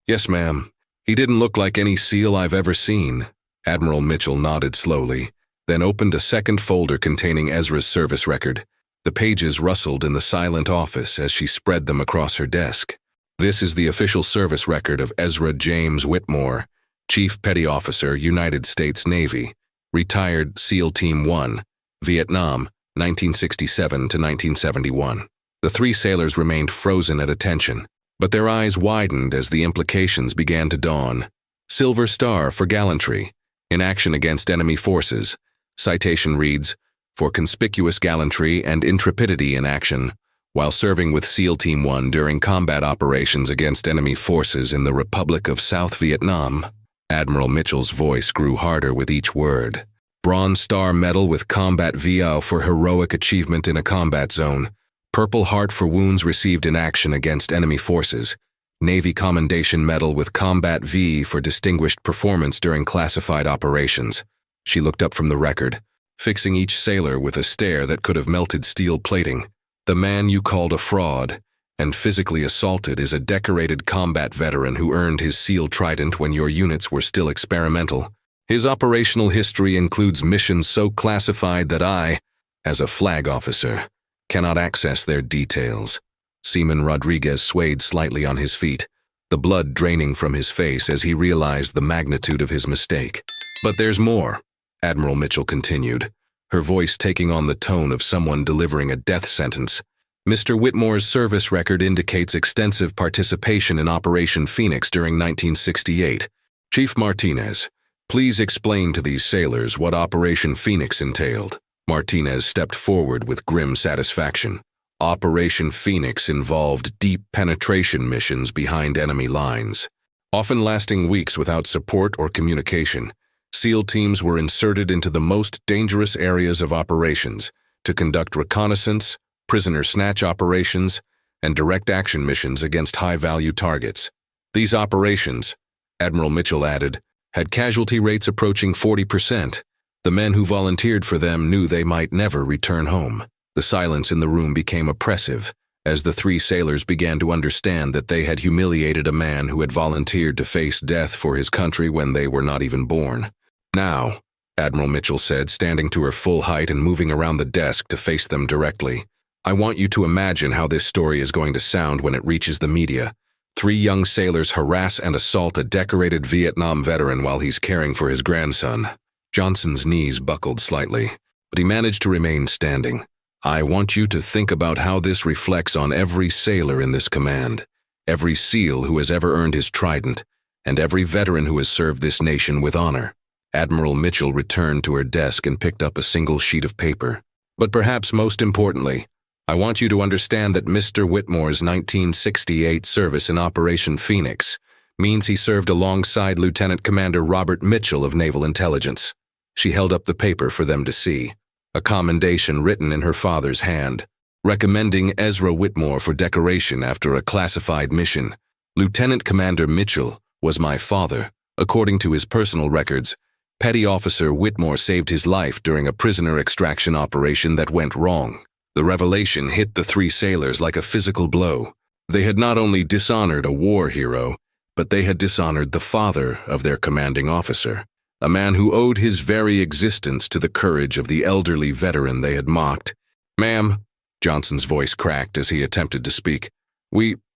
"Yes, ma'am. He didn't look like any SEAL I've ever seen." Admiral Mitchell nodded slowly, then opened a second folder containing Ezra's service record. The pages rustled in the silent office as she spread them across her desk. "This is the official service record of Ezra James Whitmore, Chief Petty Officer, United States Navy, retired SEAL Team 1, Vietnam, 1967 to 1971. The three sailors remained frozen at attention, but their eyes widened as the implications began to dawn. Silver Star for gallantry, in action against enemy forces. Citation reads, "For conspicuous gallantry and intrepidity in action, while serving with SEAL Team 1 during combat operations against enemy forces in the Republic of South Vietnam." Admiral Mitchell's voice grew harder with each word. "Bronze Star Medal with Combat VO for heroic achievement in a combat zone. Purple Heart for wounds received in action against enemy forces. Navy Commendation Medal with Combat V for distinguished performance during classified operations." She looked up from the record, fixing each sailor with a stare that could have melted steel plating. "The man you called a fraud and physically assaulted is a decorated combat veteran who earned his SEAL Trident when your units were still experimental. His operational history includes missions so classified that I, as a flag officer, cannot access their details." Seaman Rodriguez swayed slightly on his feet, the blood draining from his face as he realized the magnitude of his mistake. "But there's more," Admiral Mitchell continued, her voice taking on the tone of someone delivering a death sentence. "Mr. Whitmore's service record indicates extensive participation in Operation Phoenix during 1968. Chief Martinez, please explain to these sailors what Operation Phoenix entailed." Martinez stepped forward with grim satisfaction. Operation Phoenix involved deep penetration missions behind enemy lines. Often lasting weeks without support or communication, SEAL teams were inserted into the most dangerous areas of operations to conduct reconnaissance, prisoner snatch operations, and direct action missions against high-value targets. These operations, Admiral Mitchell added, had casualty rates approaching 40%. The men who volunteered for them knew they might never return home. The silence in the room became oppressive as the three sailors began to understand that they had humiliated a man who had volunteered to face death for his country when they were not even born. "Now," Admiral Mitchell said, standing to her full height and moving around the desk to face them directly, "I want you to imagine how this story is going to sound when it reaches the media. Three young sailors harass and assault a decorated Vietnam veteran while he's caring for his grandson." Johnson's knees buckled slightly, but he managed to remain standing. "I want you to think about how this reflects on every sailor in this command, every SEAL who has ever earned his trident, and every veteran who has served this nation with honor." Admiral Mitchell returned to her desk and picked up a single sheet of paper. "But perhaps most importantly, I want you to understand that Mr. Whitmore's 1968 service in Operation Phoenix means he served alongside Lieutenant Commander Robert Mitchell of Naval Intelligence." She held up the paper for them to see, a commendation written in her father's hand, recommending Ezra Whitmore for decoration after a classified mission. "Lieutenant Commander Mitchell was my father. According to his personal records, Petty Officer Whitmore saved his life during a prisoner extraction operation that went wrong." The revelation hit the three sailors like a physical blow. They had not only dishonored a war hero, but they had dishonored the father of their commanding officer, a man who owed his very existence to the courage of the elderly veteran they had mocked. "Ma'am," Johnson's voice cracked as he attempted to speak,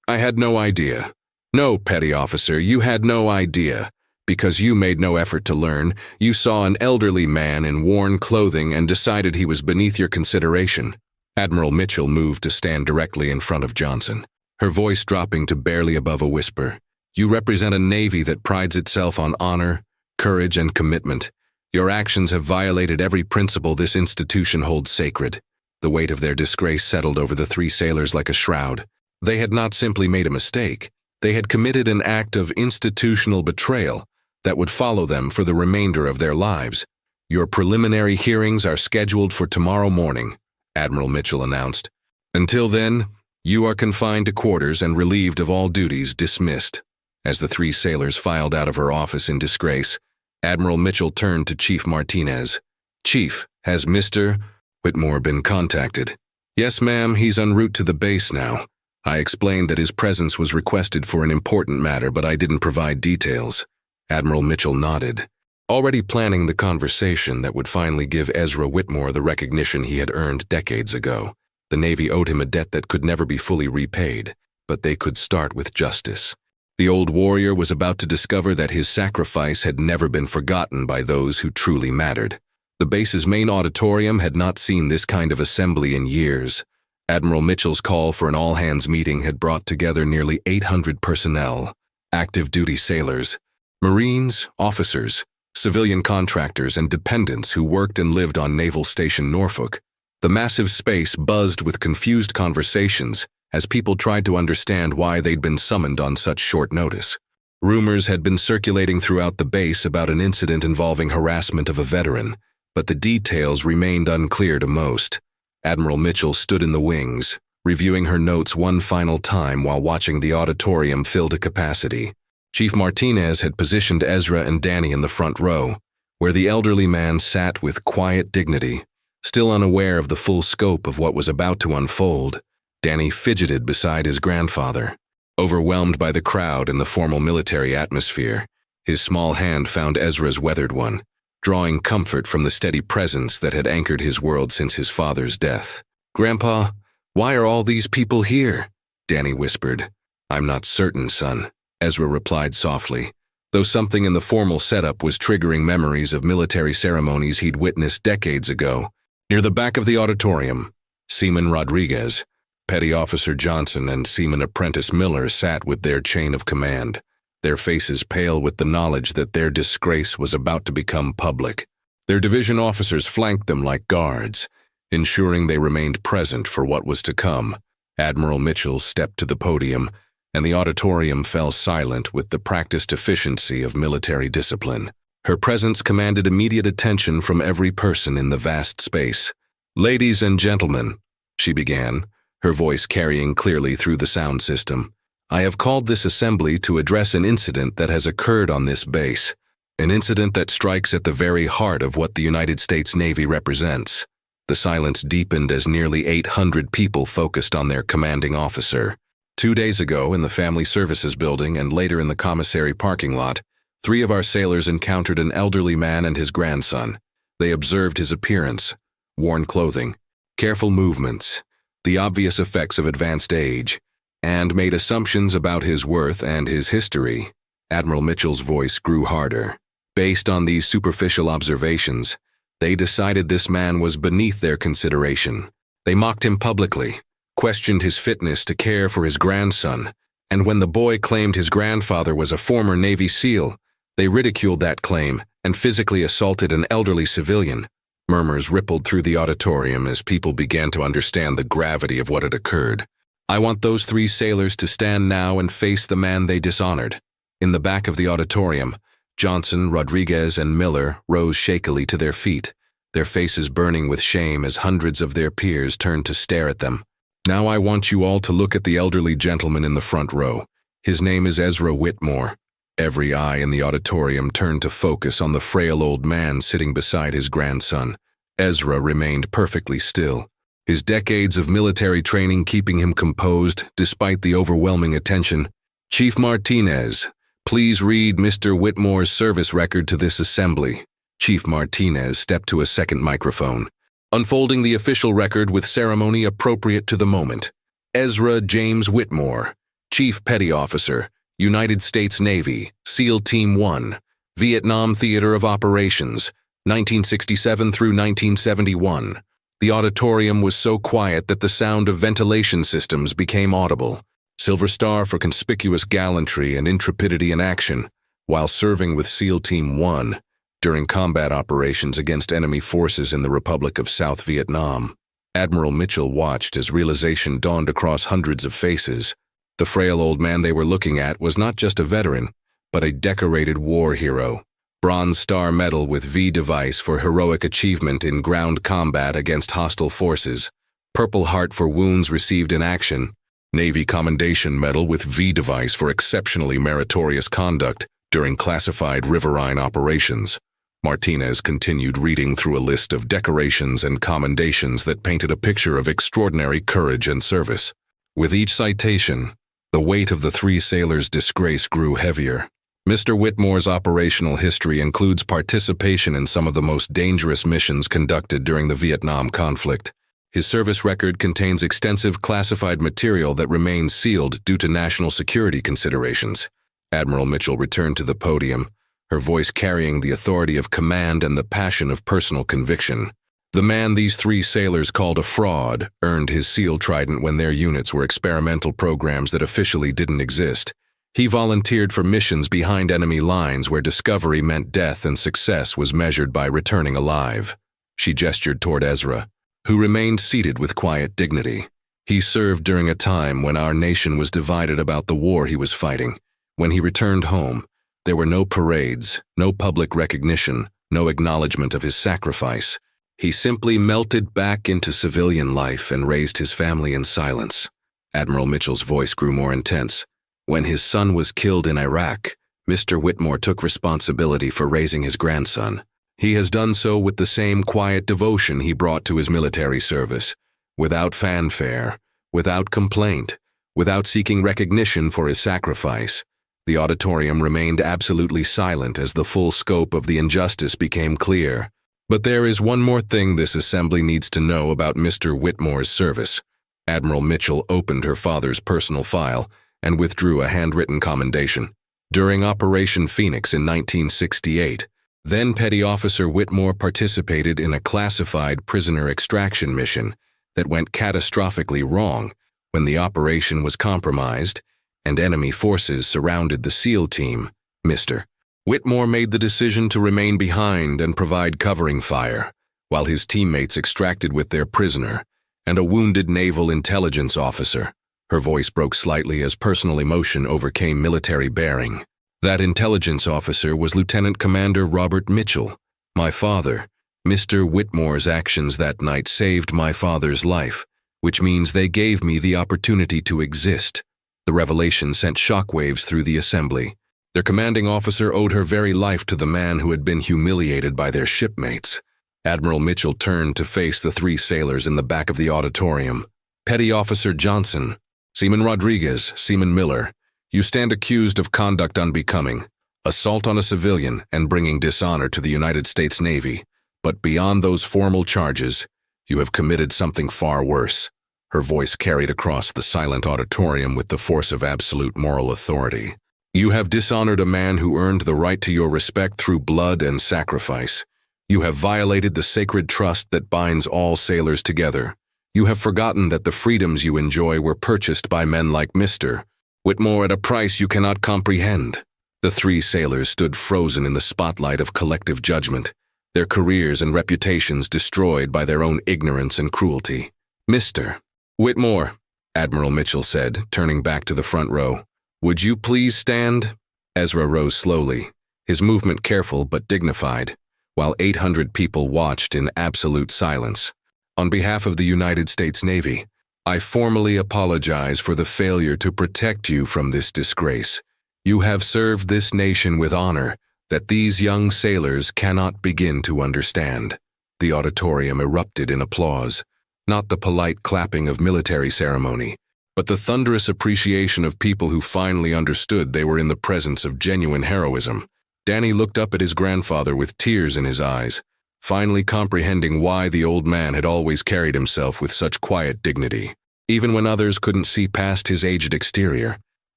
I had no idea. No, Petty Officer, you had no idea. Because you made no effort to learn, you saw an elderly man in worn clothing and decided he was beneath your consideration." Admiral Mitchell moved to stand directly in front of Johnson. her voice dropping to barely above a whisper. "You represent a Navy that prides itself on honor, courage, and commitment. Your actions have violated every principle this institution holds sacred." The weight of their disgrace settled over the three sailors like a shroud. They had not simply made a mistake. They had committed an act of institutional betrayal that would follow them for the remainder of their lives. "Your preliminary hearings are scheduled for tomorrow morning," Admiral Mitchell announced. "Until then, you are confined to quarters and relieved of all duties, dismissed." As the three sailors filed out of her office in disgrace, Admiral Mitchell turned to Chief Martinez. "Chief, has Mr. Whitmore been contacted?" "Yes, ma'am, he's en route to the base now. I explained that his presence was requested for an important matter, but I didn't provide details." Admiral Mitchell nodded, already planning the conversation that would finally give Ezra Whitmore the recognition he had earned decades ago. The Navy owed him a debt that could never be fully repaid, but they could start with justice. The old warrior was about to discover that his sacrifice had never been forgotten by those who truly mattered. The base's main auditorium had not seen this kind of assembly in years. Admiral Mitchell's call for an all-hands meeting had brought together nearly 800 personnel, active duty sailors, Marines, officers, civilian contractors, and dependents who worked and lived on Naval Station Norfolk. The massive space buzzed with confused conversations as people tried to understand why they'd been summoned on such short notice. Rumors had been circulating throughout the base about an incident involving harassment of a veteran, but the details remained unclear to most. Admiral Mitchell stood in the wings, reviewing her notes one final time while watching the auditorium fill to capacity. Chief Martinez had positioned Ezra and Danny in the front row, where the elderly man sat with quiet dignity. Still unaware of the full scope of what was about to unfold, Danny fidgeted beside his grandfather. Overwhelmed by the crowd and the formal military atmosphere, his small hand found Ezra's weathered one, drawing comfort from the steady presence that had anchored his world since his father's death. "Grandpa, why are all these people here?" Danny whispered. "I'm not certain, son," Ezra replied softly, though something in the formal setup was triggering memories of military ceremonies he'd witnessed decades ago. Near the back of the auditorium, Seaman Rodriguez, Petty Officer Johnson, and Seaman Apprentice Miller sat with their chain of command, their faces pale with the knowledge that their disgrace was about to become public. Their division officers flanked them like guards, ensuring they remained present for what was to come. Admiral Mitchell stepped to the podium, and the auditorium fell silent with the practiced efficiency of military discipline. Her presence commanded immediate attention from every person in the vast space. "Ladies and gentlemen," she began, her voice carrying clearly through the sound system, "I have called this assembly to address an incident that has occurred on this base, an incident that strikes at the very heart of what the United States Navy represents." The silence deepened as nearly 800 people focused on their commanding officer. 2 days ago, in the Family Services Building and later in the commissary parking lot, 3 of our sailors encountered an elderly man and his grandson. They observed his appearance, worn clothing, careful movements, the obvious effects of advanced age, and made assumptions about his worth and his history. Admiral Mitchell's voice grew harder. Based on these superficial observations, they decided this man was beneath their consideration. They mocked him publicly, questioned his fitness to care for his grandson, and when the boy claimed his grandfather was a former Navy SEAL, they ridiculed that claim and physically assaulted an elderly civilian. Murmurs rippled through the auditorium as people began to understand the gravity of what had occurred. "I want those 3 sailors to stand now and face the man they dishonored." In the back of the auditorium, Johnson, Rodriguez, and Miller rose shakily to their feet, their faces burning with shame as hundreds of their peers turned to stare at them. "Now I want you all to look at the elderly gentleman in the front row. His name is Ezra Whitmore." Every eye in the auditorium turned to focus on the frail old man sitting beside his grandson. Ezra remained perfectly still, his decades of military training keeping him composed despite the overwhelming attention. "Chief Martinez, please read Mr. Whitmore's service record to this assembly." Chief Martinez stepped to a second microphone, unfolding the official record with ceremony appropriate to the moment. "Ezra James Whitmore, Chief Petty Officer, United States Navy, SEAL Team 1, Vietnam Theater of Operations, 1967 through 1971. The auditorium was so quiet that the sound of ventilation systems became audible. Silver Star for conspicuous gallantry and intrepidity in action, while serving with SEAL Team 1 during combat operations against enemy forces in the Republic of South Vietnam. Admiral Mitchell watched as realization dawned across hundreds of faces. The frail old man they were looking at was not just a veteran, but a decorated war hero. Bronze Star Medal with V device for heroic achievement in ground combat against hostile forces. Purple Heart for wounds received in action. Navy Commendation Medal with V device for exceptionally meritorious conduct during classified riverine operations. Martinez continued reading through a list of decorations and commendations that painted a picture of extraordinary courage and service. With each citation, the weight of the three sailors' disgrace grew heavier. Mr. Whitmore's operational history includes participation in some of the most dangerous missions conducted during the Vietnam conflict. His service record contains extensive classified material that remains sealed due to national security considerations. Admiral Mitchell returned to the podium, her voice carrying the authority of command and the passion of personal conviction. The man these three sailors called a fraud earned his SEAL Trident when their units were experimental programs that officially didn't exist. He volunteered for missions behind enemy lines where discovery meant death and success was measured by returning alive. She gestured toward Ezra, who remained seated with quiet dignity. He served during a time when our nation was divided about the war he was fighting. When he returned home, there were no parades, no public recognition, no acknowledgement of his sacrifice. He simply melted back into civilian life and raised his family in silence. Admiral Mitchell's voice grew more intense. When his son was killed in Iraq, Mr. Whitmore took responsibility for raising his grandson. He has done so with the same quiet devotion he brought to his military service, without fanfare, without complaint, without seeking recognition for his sacrifice. The auditorium remained absolutely silent as the full scope of the injustice became clear. But there is one more thing this assembly needs to know about Mr. Whitmore's service. Admiral Mitchell opened her father's personal file and withdrew a handwritten commendation. During Operation Phoenix in 1968, then Petty Officer Whitmore participated in a classified prisoner extraction mission that went catastrophically wrong when the operation was compromised and enemy forces surrounded the SEAL team. Mr. Whitmore made the decision to remain behind and provide covering fire, while his teammates extracted with their prisoner and a wounded naval intelligence officer. Her voice broke slightly as personal emotion overcame military bearing. That intelligence officer was Lieutenant Commander Robert Mitchell, my father. Mr. Whitmore's actions that night saved my father's life, which means they gave me the opportunity to exist. The revelation sent shockwaves through the assembly. Their commanding officer owed her very life to the man who had been humiliated by their shipmates. Admiral Mitchell turned to face the three sailors in the back of the auditorium. Petty Officer Johnson, Seaman Rodriguez, Seaman Miller, you stand accused of conduct unbecoming, assault on a civilian, and bringing dishonor to the United States Navy. But beyond those formal charges, you have committed something far worse. Her voice carried across the silent auditorium with the force of absolute moral authority. You have dishonored a man who earned the right to your respect through blood and sacrifice. You have violated the sacred trust that binds all sailors together. You have forgotten that the freedoms you enjoy were purchased by men like Mr. Whitmore at a price you cannot comprehend. The three sailors stood frozen in the spotlight of collective judgment, their careers and reputations destroyed by their own ignorance and cruelty. Mr. Whitmore, Admiral Mitchell said, turning back to the front row. Would you please stand? Ezra rose slowly, his movement careful but dignified, while 800 people watched in absolute silence. On behalf of the United States Navy, I formally apologize for the failure to protect you from this disgrace. You have served this nation with honor that these young sailors cannot begin to understand. The auditorium erupted in applause, not the polite clapping of military ceremony, but the thunderous appreciation of people who finally understood they were in the presence of genuine heroism. Danny looked up at his grandfather with tears in his eyes, finally comprehending why the old man had always carried himself with such quiet dignity, even when others couldn't see past his aged exterior.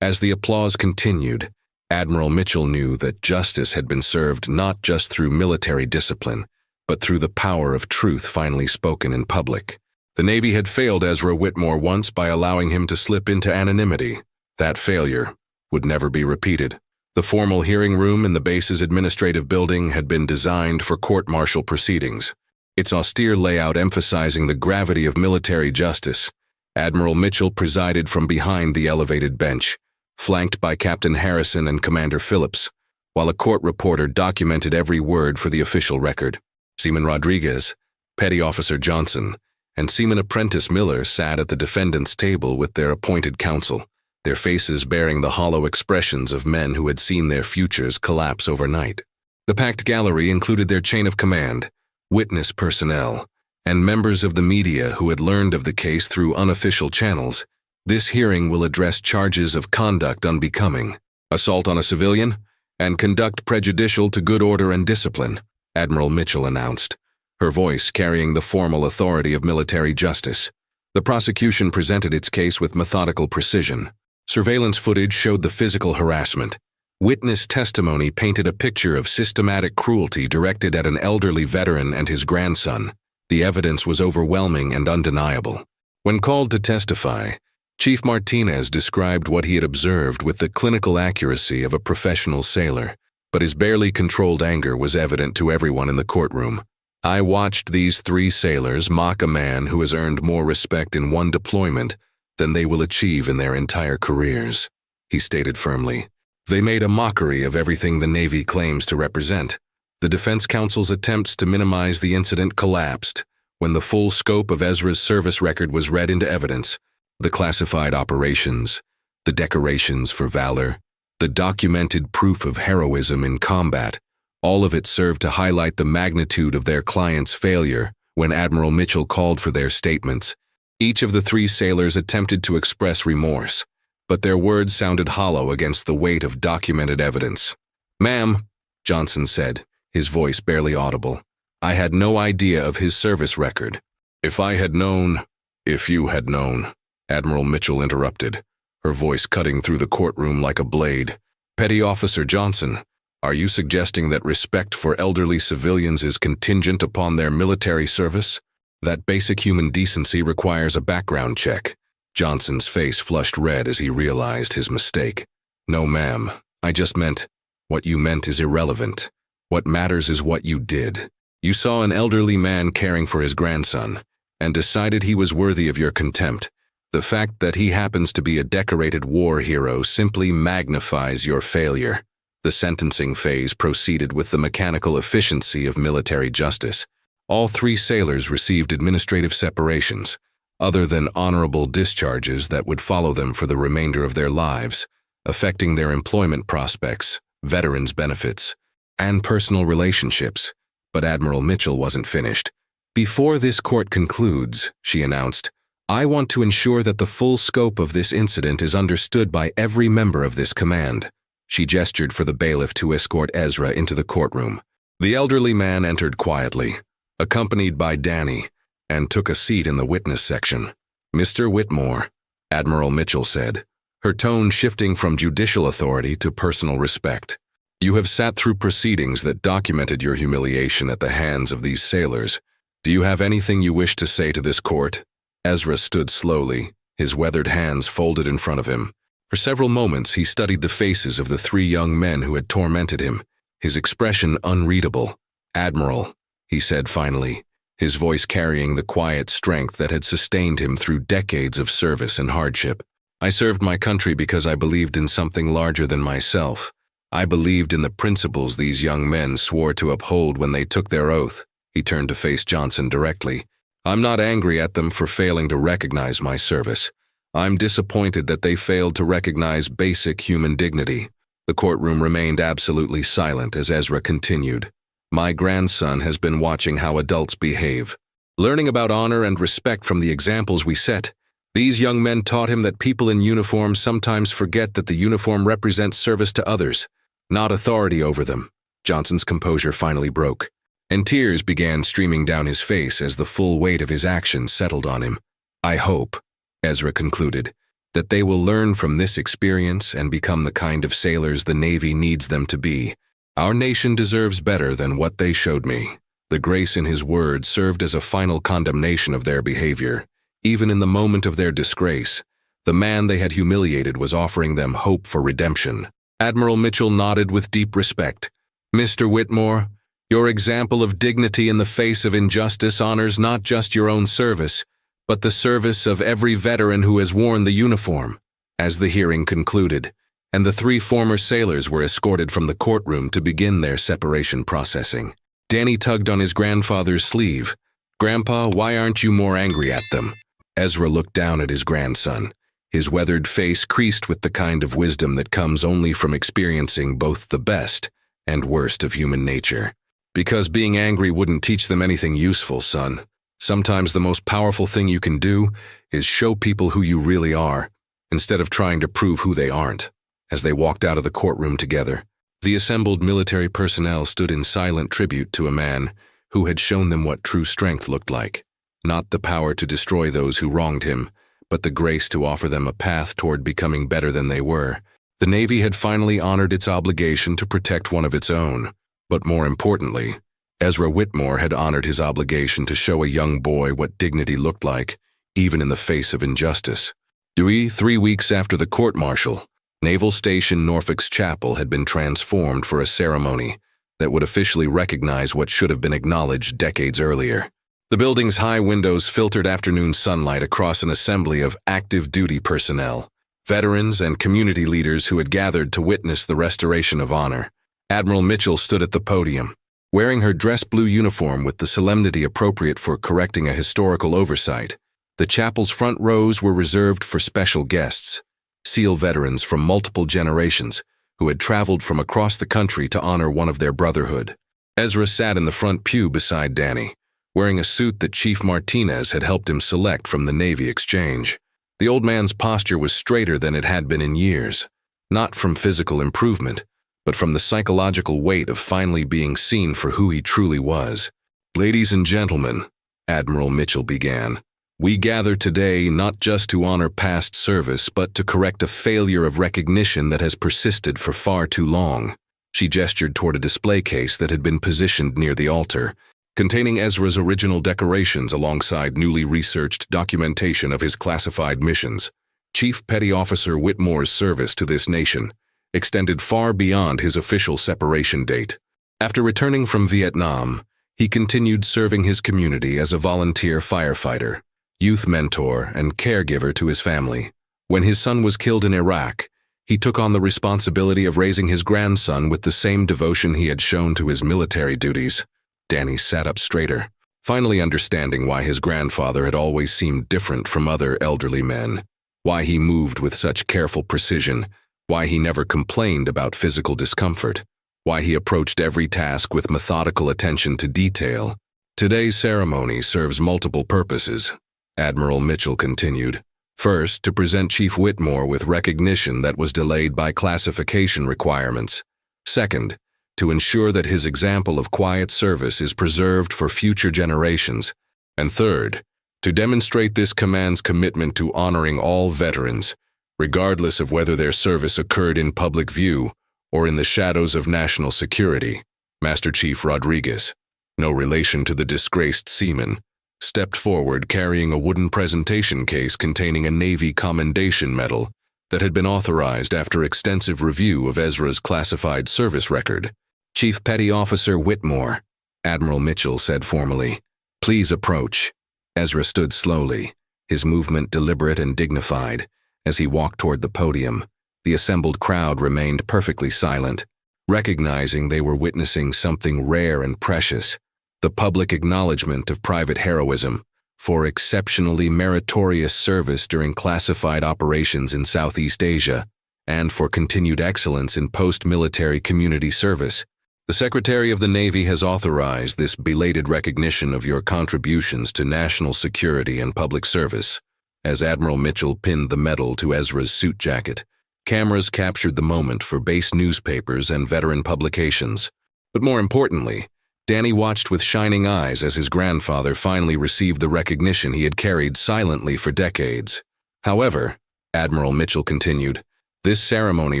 As the applause continued, Admiral Mitchell knew that justice had been served not just through military discipline, but through the power of truth finally spoken in public. The Navy had failed Ezra Whitmore once by allowing him to slip into anonymity. That failure would never be repeated. The formal hearing room in the base's administrative building had been designed for court-martial proceedings, its austere layout emphasizing the gravity of military justice. Admiral Mitchell presided from behind the elevated bench, flanked by Captain Harrison and Commander Phillips, while a court reporter documented every word for the official record. Seaman Rodriguez, Petty Officer Johnson, and Seaman Apprentice Miller sat at the defendant's table with their appointed counsel, their faces bearing the hollow expressions of men who had seen their futures collapse overnight. The packed gallery included their chain of command, witness personnel, and members of the media who had learned of the case through unofficial channels. This hearing will address charges of conduct unbecoming, assault on a civilian, and conduct prejudicial to good order and discipline, Admiral Mitchell announced, her voice carrying the formal authority of military justice. The prosecution presented its case with methodical precision. Surveillance footage showed the physical harassment. Witness testimony painted a picture of systematic cruelty directed at an elderly veteran and his grandson. The evidence was overwhelming and undeniable. When called to testify, Chief Martinez described what he had observed with the clinical accuracy of a professional sailor, but his barely controlled anger was evident to everyone in the courtroom. I watched these 3 sailors mock a man who has earned more respect in one deployment than they will achieve in their entire careers, he stated firmly. They made a mockery of everything the Navy claims to represent. The defense counsel's attempts to minimize the incident collapsed when the full scope of Ezra's service record was read into evidence. The classified operations, the decorations for valor, the documented proof of heroism in combat, all of it served to highlight the magnitude of their client's failure. When Admiral Mitchell called for their statements, each of the 3 sailors attempted to express remorse, but their words sounded hollow against the weight of documented evidence. "Ma'am," Johnson said, his voice barely audible, "I had no idea of his service record." If you had known," Admiral Mitchell interrupted, her voice cutting through the courtroom like a blade. "Petty Officer Johnson, are you suggesting that respect for elderly civilians is contingent upon their military service? That basic human decency requires a background check." Johnson's face flushed red as he realized his mistake. "No, ma'am, I just meant, what you meant is irrelevant. What matters is what you did. You saw an elderly man caring for his grandson, and decided he was worthy of your contempt. The fact that he happens to be a decorated war hero simply magnifies your failure." The sentencing phase proceeded with the mechanical efficiency of military justice. All 3 sailors received administrative separations, other than honorable discharges that would follow them for the remainder of their lives, affecting their employment prospects, veterans' benefits, and personal relationships. But Admiral Mitchell wasn't finished. "Before this court concludes," she announced, "I want to ensure that the full scope of this incident is understood by every member of this command." She gestured for the bailiff to escort Ezra into the courtroom. The elderly man entered quietly, accompanied by Danny, and took a seat in the witness section. "Mr. Whitmore," Admiral Mitchell said, her tone shifting from judicial authority to personal respect. "You have sat through proceedings that documented your humiliation at the hands of these sailors. Do you have anything you wish to say to this court?" Ezra stood slowly, his weathered hands folded in front of him. For several moments he studied the faces of the 3 young men who had tormented him, his expression unreadable. "Admiral," he said finally, his voice carrying the quiet strength that had sustained him through decades of service and hardship. "I served my country because I believed in something larger than myself. I believed in the principles these young men swore to uphold when they took their oath." He turned to face Johnson directly. "I'm not angry at them for failing to recognize my service. I'm disappointed that they failed to recognize basic human dignity." The courtroom remained absolutely silent as Ezra continued. "My grandson has been watching how adults behave, learning about honor and respect from the examples we set. These young men taught him that people in uniform sometimes forget that the uniform represents service to others, not authority over them." Johnson's composure finally broke, and tears began streaming down his face as the full weight of his actions settled on him. "I hope," Ezra concluded, "that they will learn from this experience and become the kind of sailors the Navy needs them to be. Our nation deserves better than what they showed me." The grace in his words served as a final condemnation of their behavior. Even in the moment of their disgrace, the man they had humiliated was offering them hope for redemption. Admiral Mitchell nodded with deep respect. "Mr. Whitmore, your example of dignity in the face of injustice honors not just your own service, but the service of every veteran who has worn the uniform." As the hearing concluded, and the 3 former sailors were escorted from the courtroom to begin their separation processing, Danny tugged on his grandfather's sleeve. "Grandpa, why aren't you more angry at them?" Ezra looked down at his grandson, his weathered face creased with the kind of wisdom that comes only from experiencing both the best and worst of human nature. "Because being angry wouldn't teach them anything useful, son. Sometimes the most powerful thing you can do is show people who you really are, instead of trying to prove who they aren't." As they walked out of the courtroom together, the assembled military personnel stood in silent tribute to a man who had shown them what true strength looked like. Not the power to destroy those who wronged him, but the grace to offer them a path toward becoming better than they were. The Navy had finally honored its obligation to protect one of its own. But more importantly, Ezra Whitmore had honored his obligation to show a young boy what dignity looked like, even in the face of injustice. 3 weeks after the court-martial, Naval Station Norfolk's chapel had been transformed for a ceremony that would officially recognize what should have been acknowledged decades earlier. The building's high windows filtered afternoon sunlight across an assembly of active duty personnel, veterans and community leaders who had gathered to witness the restoration of honor. Admiral Mitchell stood at the podium, wearing her dress blue uniform with the solemnity appropriate for correcting a historical oversight. The chapel's front rows were reserved for special guests, SEAL veterans from multiple generations who had traveled from across the country to honor one of their brotherhood. Ezra sat in the front pew beside Danny, wearing a suit that Chief Martinez had helped him select from the Navy Exchange. The old man's posture was straighter than it had been in years, not from physical improvement, but from the psychological weight of finally being seen for who he truly was. "Ladies and gentlemen," Admiral Mitchell began, "we gather today not just to honor past service, but to correct a failure of recognition that has persisted for far too long." She gestured toward a display case that had been positioned near the altar, containing Ezra's original decorations alongside newly researched documentation of his classified missions. Chief Petty Officer Whitmore's service to this nation extended far beyond his official separation date. After returning from Vietnam, he continued serving his community as a volunteer firefighter, youth mentor, and caregiver to his family. When his son was killed in Iraq, he took on the responsibility of raising his grandson with the same devotion he had shown to his military duties. Danny sat up straighter, finally understanding why his grandfather had always seemed different from other elderly men, why he moved with such careful precision, why he never complained about physical discomfort, why he approached every task with methodical attention to detail. "Today's ceremony serves multiple purposes," Admiral Mitchell continued. "First, to present Chief Whitmore with recognition that was delayed by classification requirements. Second, to ensure that his example of quiet service is preserved for future generations. And third, to demonstrate this command's commitment to honoring all veterans, regardless of whether their service occurred in public view or in the shadows of national security." Master Chief Rodriguez, no relation to the disgraced seaman, stepped forward carrying a wooden presentation case containing a Navy Commendation Medal that had been authorized after extensive review of Ezra's classified service record. "Chief Petty Officer Whitmore," Admiral Mitchell said formally, "please approach." Ezra stood slowly, his movement deliberate and dignified. As he walked toward the podium, the assembled crowd remained perfectly silent, recognizing they were witnessing something rare and precious, the public acknowledgement of private heroism for exceptionally meritorious service during classified operations in Southeast Asia and for continued excellence in post-military community service. "The Secretary of the Navy has authorized this belated recognition of your contributions to national security and public service." As Admiral Mitchell pinned the medal to Ezra's suit jacket, cameras captured the moment for base newspapers and veteran publications. But more importantly, Danny watched with shining eyes as his grandfather finally received the recognition he had carried silently for decades. "However," Admiral Mitchell continued, "this ceremony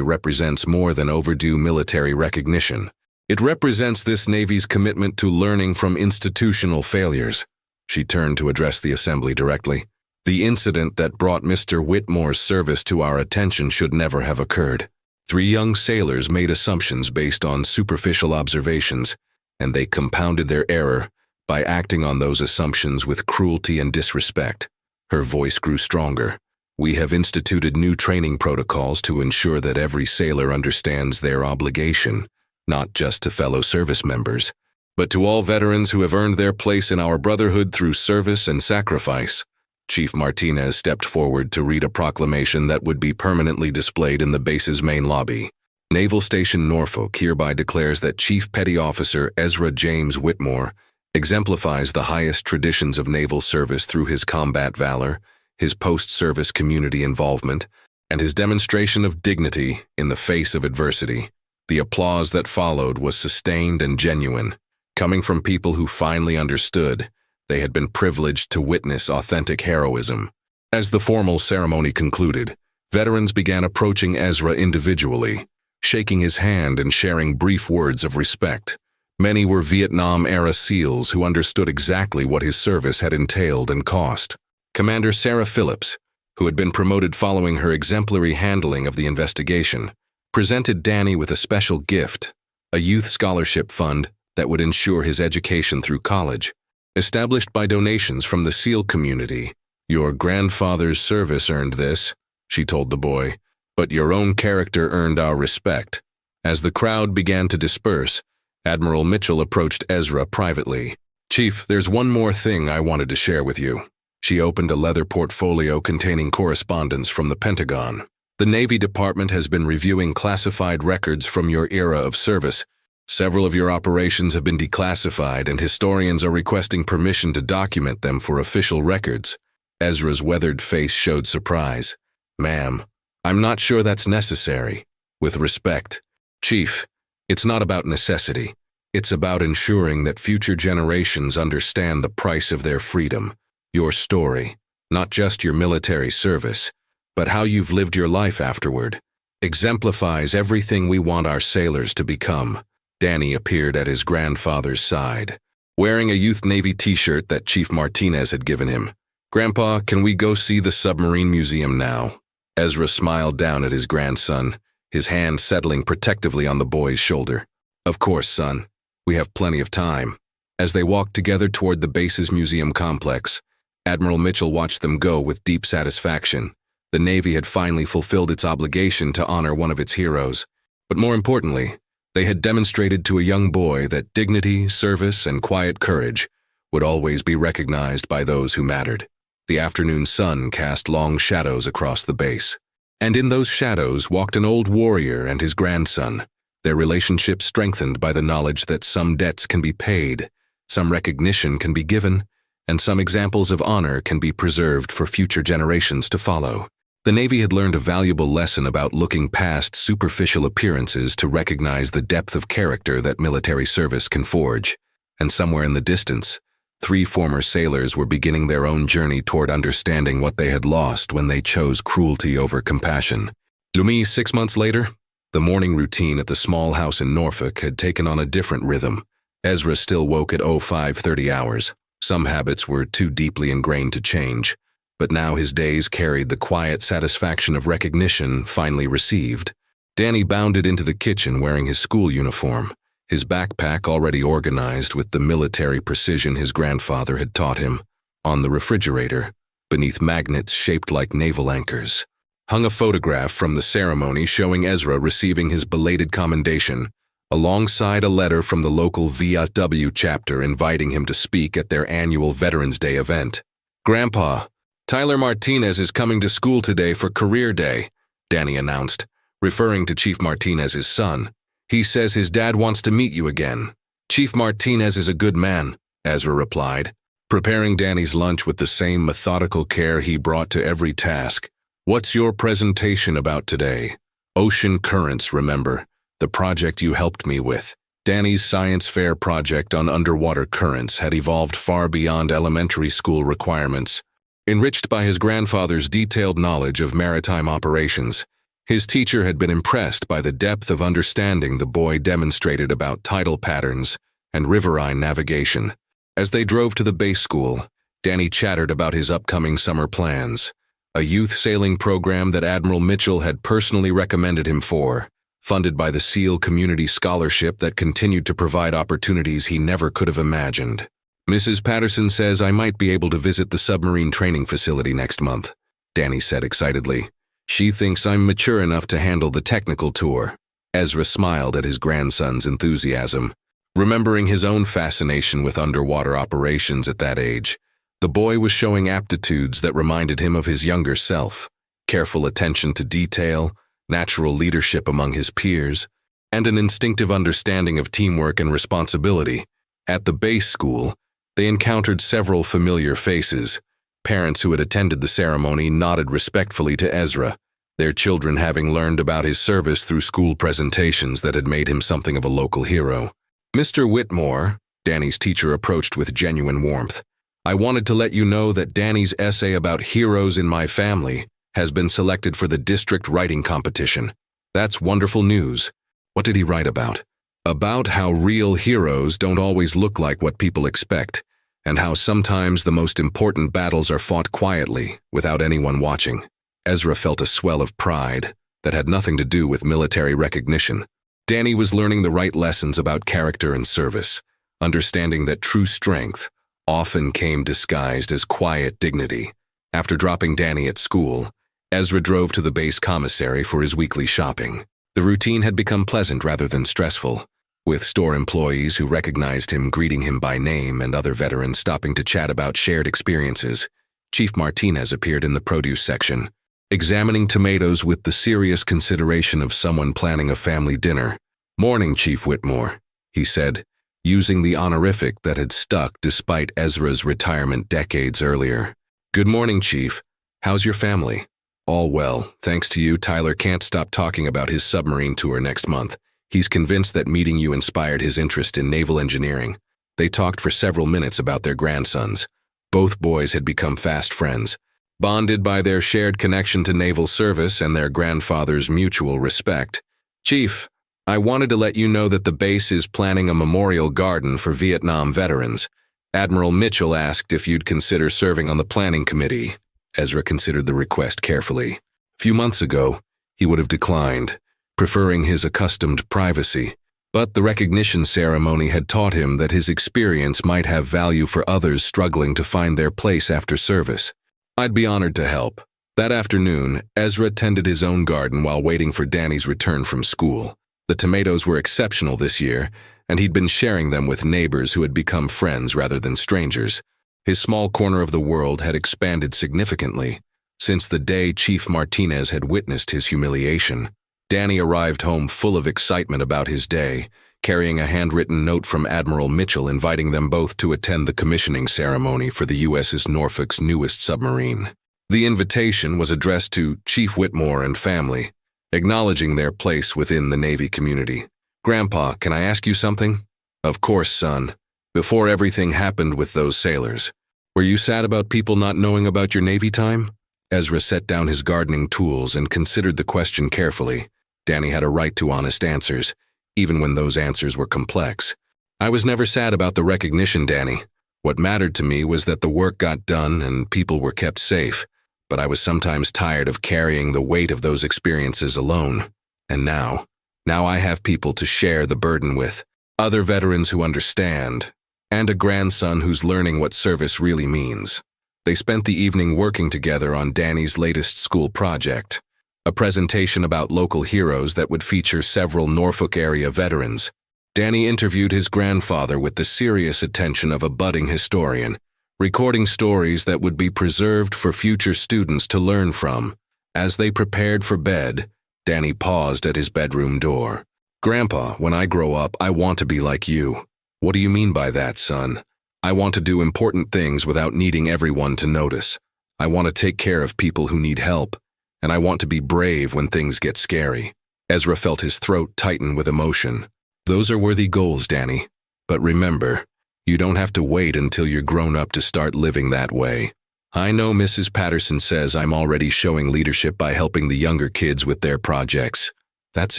represents more than overdue military recognition. It represents this Navy's commitment to learning from institutional failures. She turned to address the assembly directly. The incident that brought Mr. Whitmore's service to our attention should never have occurred. 3 young sailors made assumptions based on superficial observations, and they compounded their error by acting on those assumptions with cruelty and disrespect. Her voice grew stronger. We have instituted new training protocols to ensure that every sailor understands their obligation, not just to fellow service members, but to all veterans who have earned their place in our brotherhood through service and sacrifice. Chief Martinez stepped forward to read a proclamation that would be permanently displayed in the base's main lobby. Naval Station Norfolk hereby declares that Chief Petty Officer Ezra James Whitmore exemplifies the highest traditions of naval service through his combat valor, his post-service community involvement, and his demonstration of dignity in the face of adversity. The applause that followed was sustained and genuine, coming from people who finally understood they had been privileged to witness authentic heroism. As the formal ceremony concluded, veterans began approaching Ezra individually, shaking his hand and sharing brief words of respect. Many were Vietnam-era SEALs who understood exactly what his service had entailed and cost. Commander Sarah Phillips, who had been promoted following her exemplary handling of the investigation, presented Danny with a special gift, a youth scholarship fund that would ensure his education through college. Established by donations from the SEAL community, "Your grandfather's service earned this," she told the boy, "but your own character earned our respect." As the crowd began to disperse, Admiral Mitchell approached Ezra privately. "Chief, there's one more thing I wanted to share with you." She opened a leather portfolio containing correspondence from the Pentagon. "The Navy Department has been reviewing classified records from your era of service. Several of your operations have been declassified, and historians are requesting permission to document them for official records." Ezra's weathered face showed surprise. "Ma'am, I'm not sure that's necessary. With respect, Chief, it's not about necessity. It's about ensuring that future generations understand the price of their freedom. Your story, not just your military service, but how you've lived your life afterward, exemplifies everything we want our sailors to become." Danny appeared at his grandfather's side, wearing a Youth Navy t-shirt that Chief Martinez had given him. "Grandpa, can we go see the submarine museum now?" Ezra smiled down at his grandson, his hand settling protectively on the boy's shoulder. "Of course, son. We have plenty of time." As they walked together toward the base's museum complex, Admiral Mitchell watched them go with deep satisfaction. The Navy had finally fulfilled its obligation to honor one of its heroes. But more importantly, they had demonstrated to a young boy that dignity, service, and quiet courage would always be recognized by those who mattered. The afternoon sun cast long shadows across the base, and in those shadows walked an old warrior and his grandson, their relationship strengthened by the knowledge that some debts can be paid, some recognition can be given, and some examples of honor can be preserved for future generations to follow. The Navy had learned a valuable lesson about looking past superficial appearances to recognize the depth of character that military service can forge, and somewhere in the distance, 3 former sailors were beginning their own journey toward understanding what they had lost when they chose cruelty over compassion. Lumi, 6 months later, the morning routine at the small house in Norfolk had taken on a different rhythm. Ezra still woke at 05:30 hours. Some habits were too deeply ingrained to change, but now his days carried the quiet satisfaction of recognition finally received. Danny bounded into the kitchen wearing his school uniform, his backpack already organized with the military precision his grandfather had taught him. On the refrigerator, beneath magnets shaped like naval anchors, hung a photograph from the ceremony showing Ezra receiving his belated commendation, alongside a letter from the local VFW chapter inviting him to speak at their annual Veterans Day event. "Grandpa, Tyler Martinez is coming to school today for Career Day," Danny announced, referring to Chief Martinez's son. "He says his dad wants to meet you again." "Chief Martinez is a good man," Ezra replied, preparing Danny's lunch with the same methodical care he brought to every task. "What's your presentation about today?" "Ocean Currents, remember, the project you helped me with." Danny's science fair project on underwater currents had evolved far beyond elementary school requirements. Enriched by his grandfather's detailed knowledge of maritime operations, His teacher had been impressed by the depth of understanding the boy demonstrated about tidal patterns and riverine navigation. As they drove to the base school, Danny chattered about his upcoming summer plans, a youth sailing program that Admiral Mitchell had personally recommended him for, funded by the SEAL Community Scholarship that continued to provide opportunities he never could have imagined. "Mrs. Patterson says I might be able to visit the submarine training facility next month," Danny said excitedly. "She thinks I'm mature enough to handle the technical tour." Ezra smiled at his grandson's enthusiasm. Remembering his own fascination with underwater operations at that age, the boy was showing aptitudes that reminded him of his younger self: careful attention to detail, natural leadership among his peers, and an instinctive understanding of teamwork and responsibility. At the base school, they encountered several familiar faces. Parents who had attended the ceremony nodded respectfully to Ezra, their children having learned about his service through school presentations that had made him something of a local hero. "Mr. Whitmore," Danny's teacher approached with genuine warmth, "I wanted to let you know that Danny's essay about heroes in my family has been selected for the district writing competition. That's wonderful news." "What did he write about?" "About how real heroes don't always look like what people expect, and how sometimes the most important battles are fought quietly, without anyone watching." Ezra felt a swell of pride that had nothing to do with military recognition. Danny was learning the right lessons about character and service, understanding that true strength often came disguised as quiet dignity. After dropping Danny at school, Ezra drove to the base commissary for his weekly shopping. The routine had become pleasant rather than stressful, with store employees who recognized him greeting him by name and other veterans stopping to chat about shared experiences. Chief Martinez appeared in the produce section, examining tomatoes with the serious consideration of someone planning a family dinner. "Morning, Chief Whitmore," he said, using the honorific that had stuck despite Ezra's retirement decades earlier. "Good morning, Chief. How's your family?" "All well, thanks to you. Tyler can't stop talking about his submarine tour next month. He's convinced that meeting you inspired his interest in naval engineering." They talked for several minutes about their grandsons. Both boys had become fast friends, bonded by their shared connection to naval service and their grandfather's mutual respect. "Chief, I wanted to let you know that the base is planning a memorial garden for Vietnam veterans. Admiral Mitchell asked if you'd consider serving on the planning committee." Ezra considered the request carefully. A few months ago, he would have declined, preferring his accustomed privacy. But the recognition ceremony had taught him that his experience might have value for others struggling to find their place after service. "I'd be honored to help." That afternoon, Ezra tended his own garden while waiting for Danny's return from school. The tomatoes were exceptional this year, and he'd been sharing them with neighbors who had become friends rather than strangers. His small corner of the world had expanded significantly since the day Chief Martinez had witnessed his humiliation. Danny arrived home full of excitement about his day, carrying a handwritten note from Admiral Mitchell inviting them both to attend the commissioning ceremony for the USS Norfolk's newest submarine. The invitation was addressed to Chief Whitmore and family, acknowledging their place within the Navy community. "Grandpa, can I ask you something?" "Of course, son. Before everything happened with those sailors, were you sad about people not knowing about your Navy time?" Ezra set down his gardening tools and considered the question carefully. Danny had a right to honest answers, even when those answers were complex. "I was never sad about the recognition, Danny. What mattered to me was that the work got done and people were kept safe, but I was sometimes tired of carrying the weight of those experiences alone. And now I have people to share the burden with, other veterans who understand, and a grandson who's learning what service really means." They spent the evening working together on Danny's latest school project, a presentation about local heroes that would feature several Norfolk area veterans. Danny interviewed his grandfather with the serious attention of a budding historian, recording stories that would be preserved for future students to learn from. As they prepared for bed, Danny paused at his bedroom door. "Grandpa, when I grow up, I want to be like you." "What do you mean by that, son?" "I want to do important things without needing everyone to notice. I want to take care of people who need help, and I want to be brave when things get scary." Ezra felt his throat tighten with emotion. "Those are worthy goals, Danny. But remember, you don't have to wait until you're grown up to start living that way." I know Mrs. Patterson says I'm already showing leadership by helping the younger kids with their projects. That's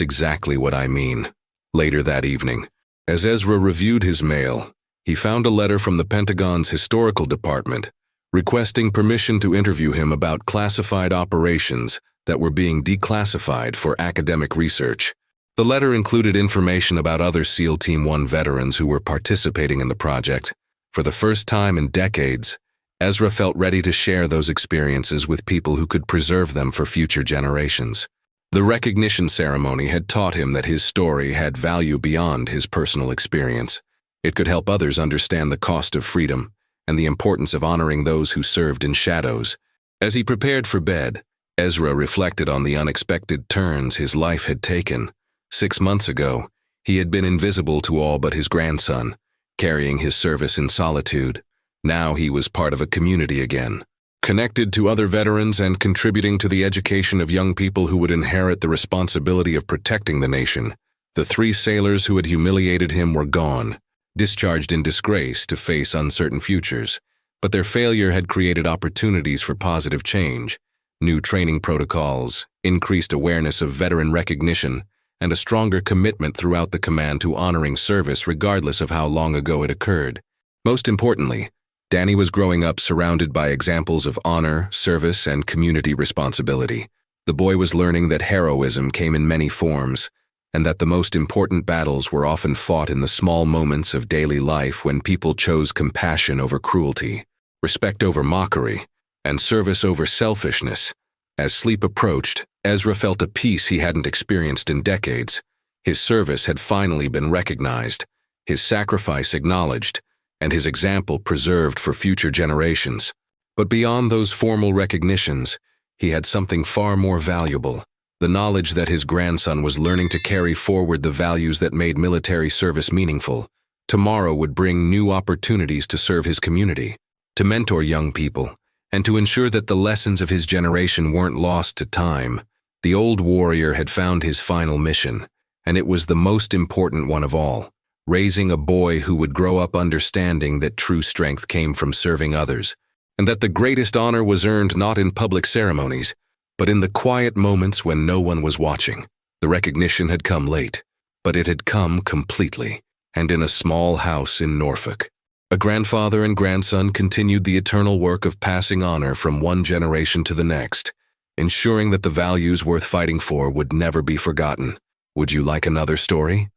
exactly what I mean. Later that evening, as Ezra reviewed his mail, he found a letter from the Pentagon's Historical Department requesting permission to interview him about classified operations that were being declassified for academic research. The letter included information about other SEAL Team 1 veterans who were participating in the project. For the first time in decades, Ezra felt ready to share those experiences with people who could preserve them for future generations. The recognition ceremony had taught him that his story had value beyond his personal experience. It could help others understand the cost of freedom and the importance of honoring those who served in shadows. As he prepared for bed, Ezra reflected on the unexpected turns his life had taken. 6 months ago, he had been invisible to all but his grandson, carrying his service in solitude. Now he was part of a community again, connected to other veterans and contributing to the education of young people who would inherit the responsibility of protecting the nation. The 3 sailors who had humiliated him were gone, discharged in disgrace to face uncertain futures. But their failure had created opportunities for positive change, new training protocols, increased awareness of veteran recognition, and a stronger commitment throughout the command to honoring service regardless of how long ago it occurred. Most importantly, Danny was growing up surrounded by examples of honor, service, and community responsibility. The boy was learning that heroism came in many forms, and that the most important battles were often fought in the small moments of daily life when people chose compassion over cruelty, respect over mockery, and service over selfishness. As sleep approached, Ezra felt a peace he hadn't experienced in decades. His service had finally been recognized, his sacrifice acknowledged, and his example preserved for future generations. But beyond those formal recognitions, he had something far more valuable: the knowledge that his grandson was learning to carry forward the values that made military service meaningful. Tomorrow would bring new opportunities to serve his community, to mentor young people, and to ensure that the lessons of his generation weren't lost to time. The old warrior had found his final mission, and it was the most important one of all: raising a boy who would grow up understanding that true strength came from serving others, and that the greatest honor was earned not in public ceremonies, but in the quiet moments when no one was watching. The recognition had come late, but it had come completely, and in a small house in Norfolk. A grandfather and grandson continued the eternal work of passing honor from one generation to the next, ensuring that the values worth fighting for would never be forgotten. Would you like another story?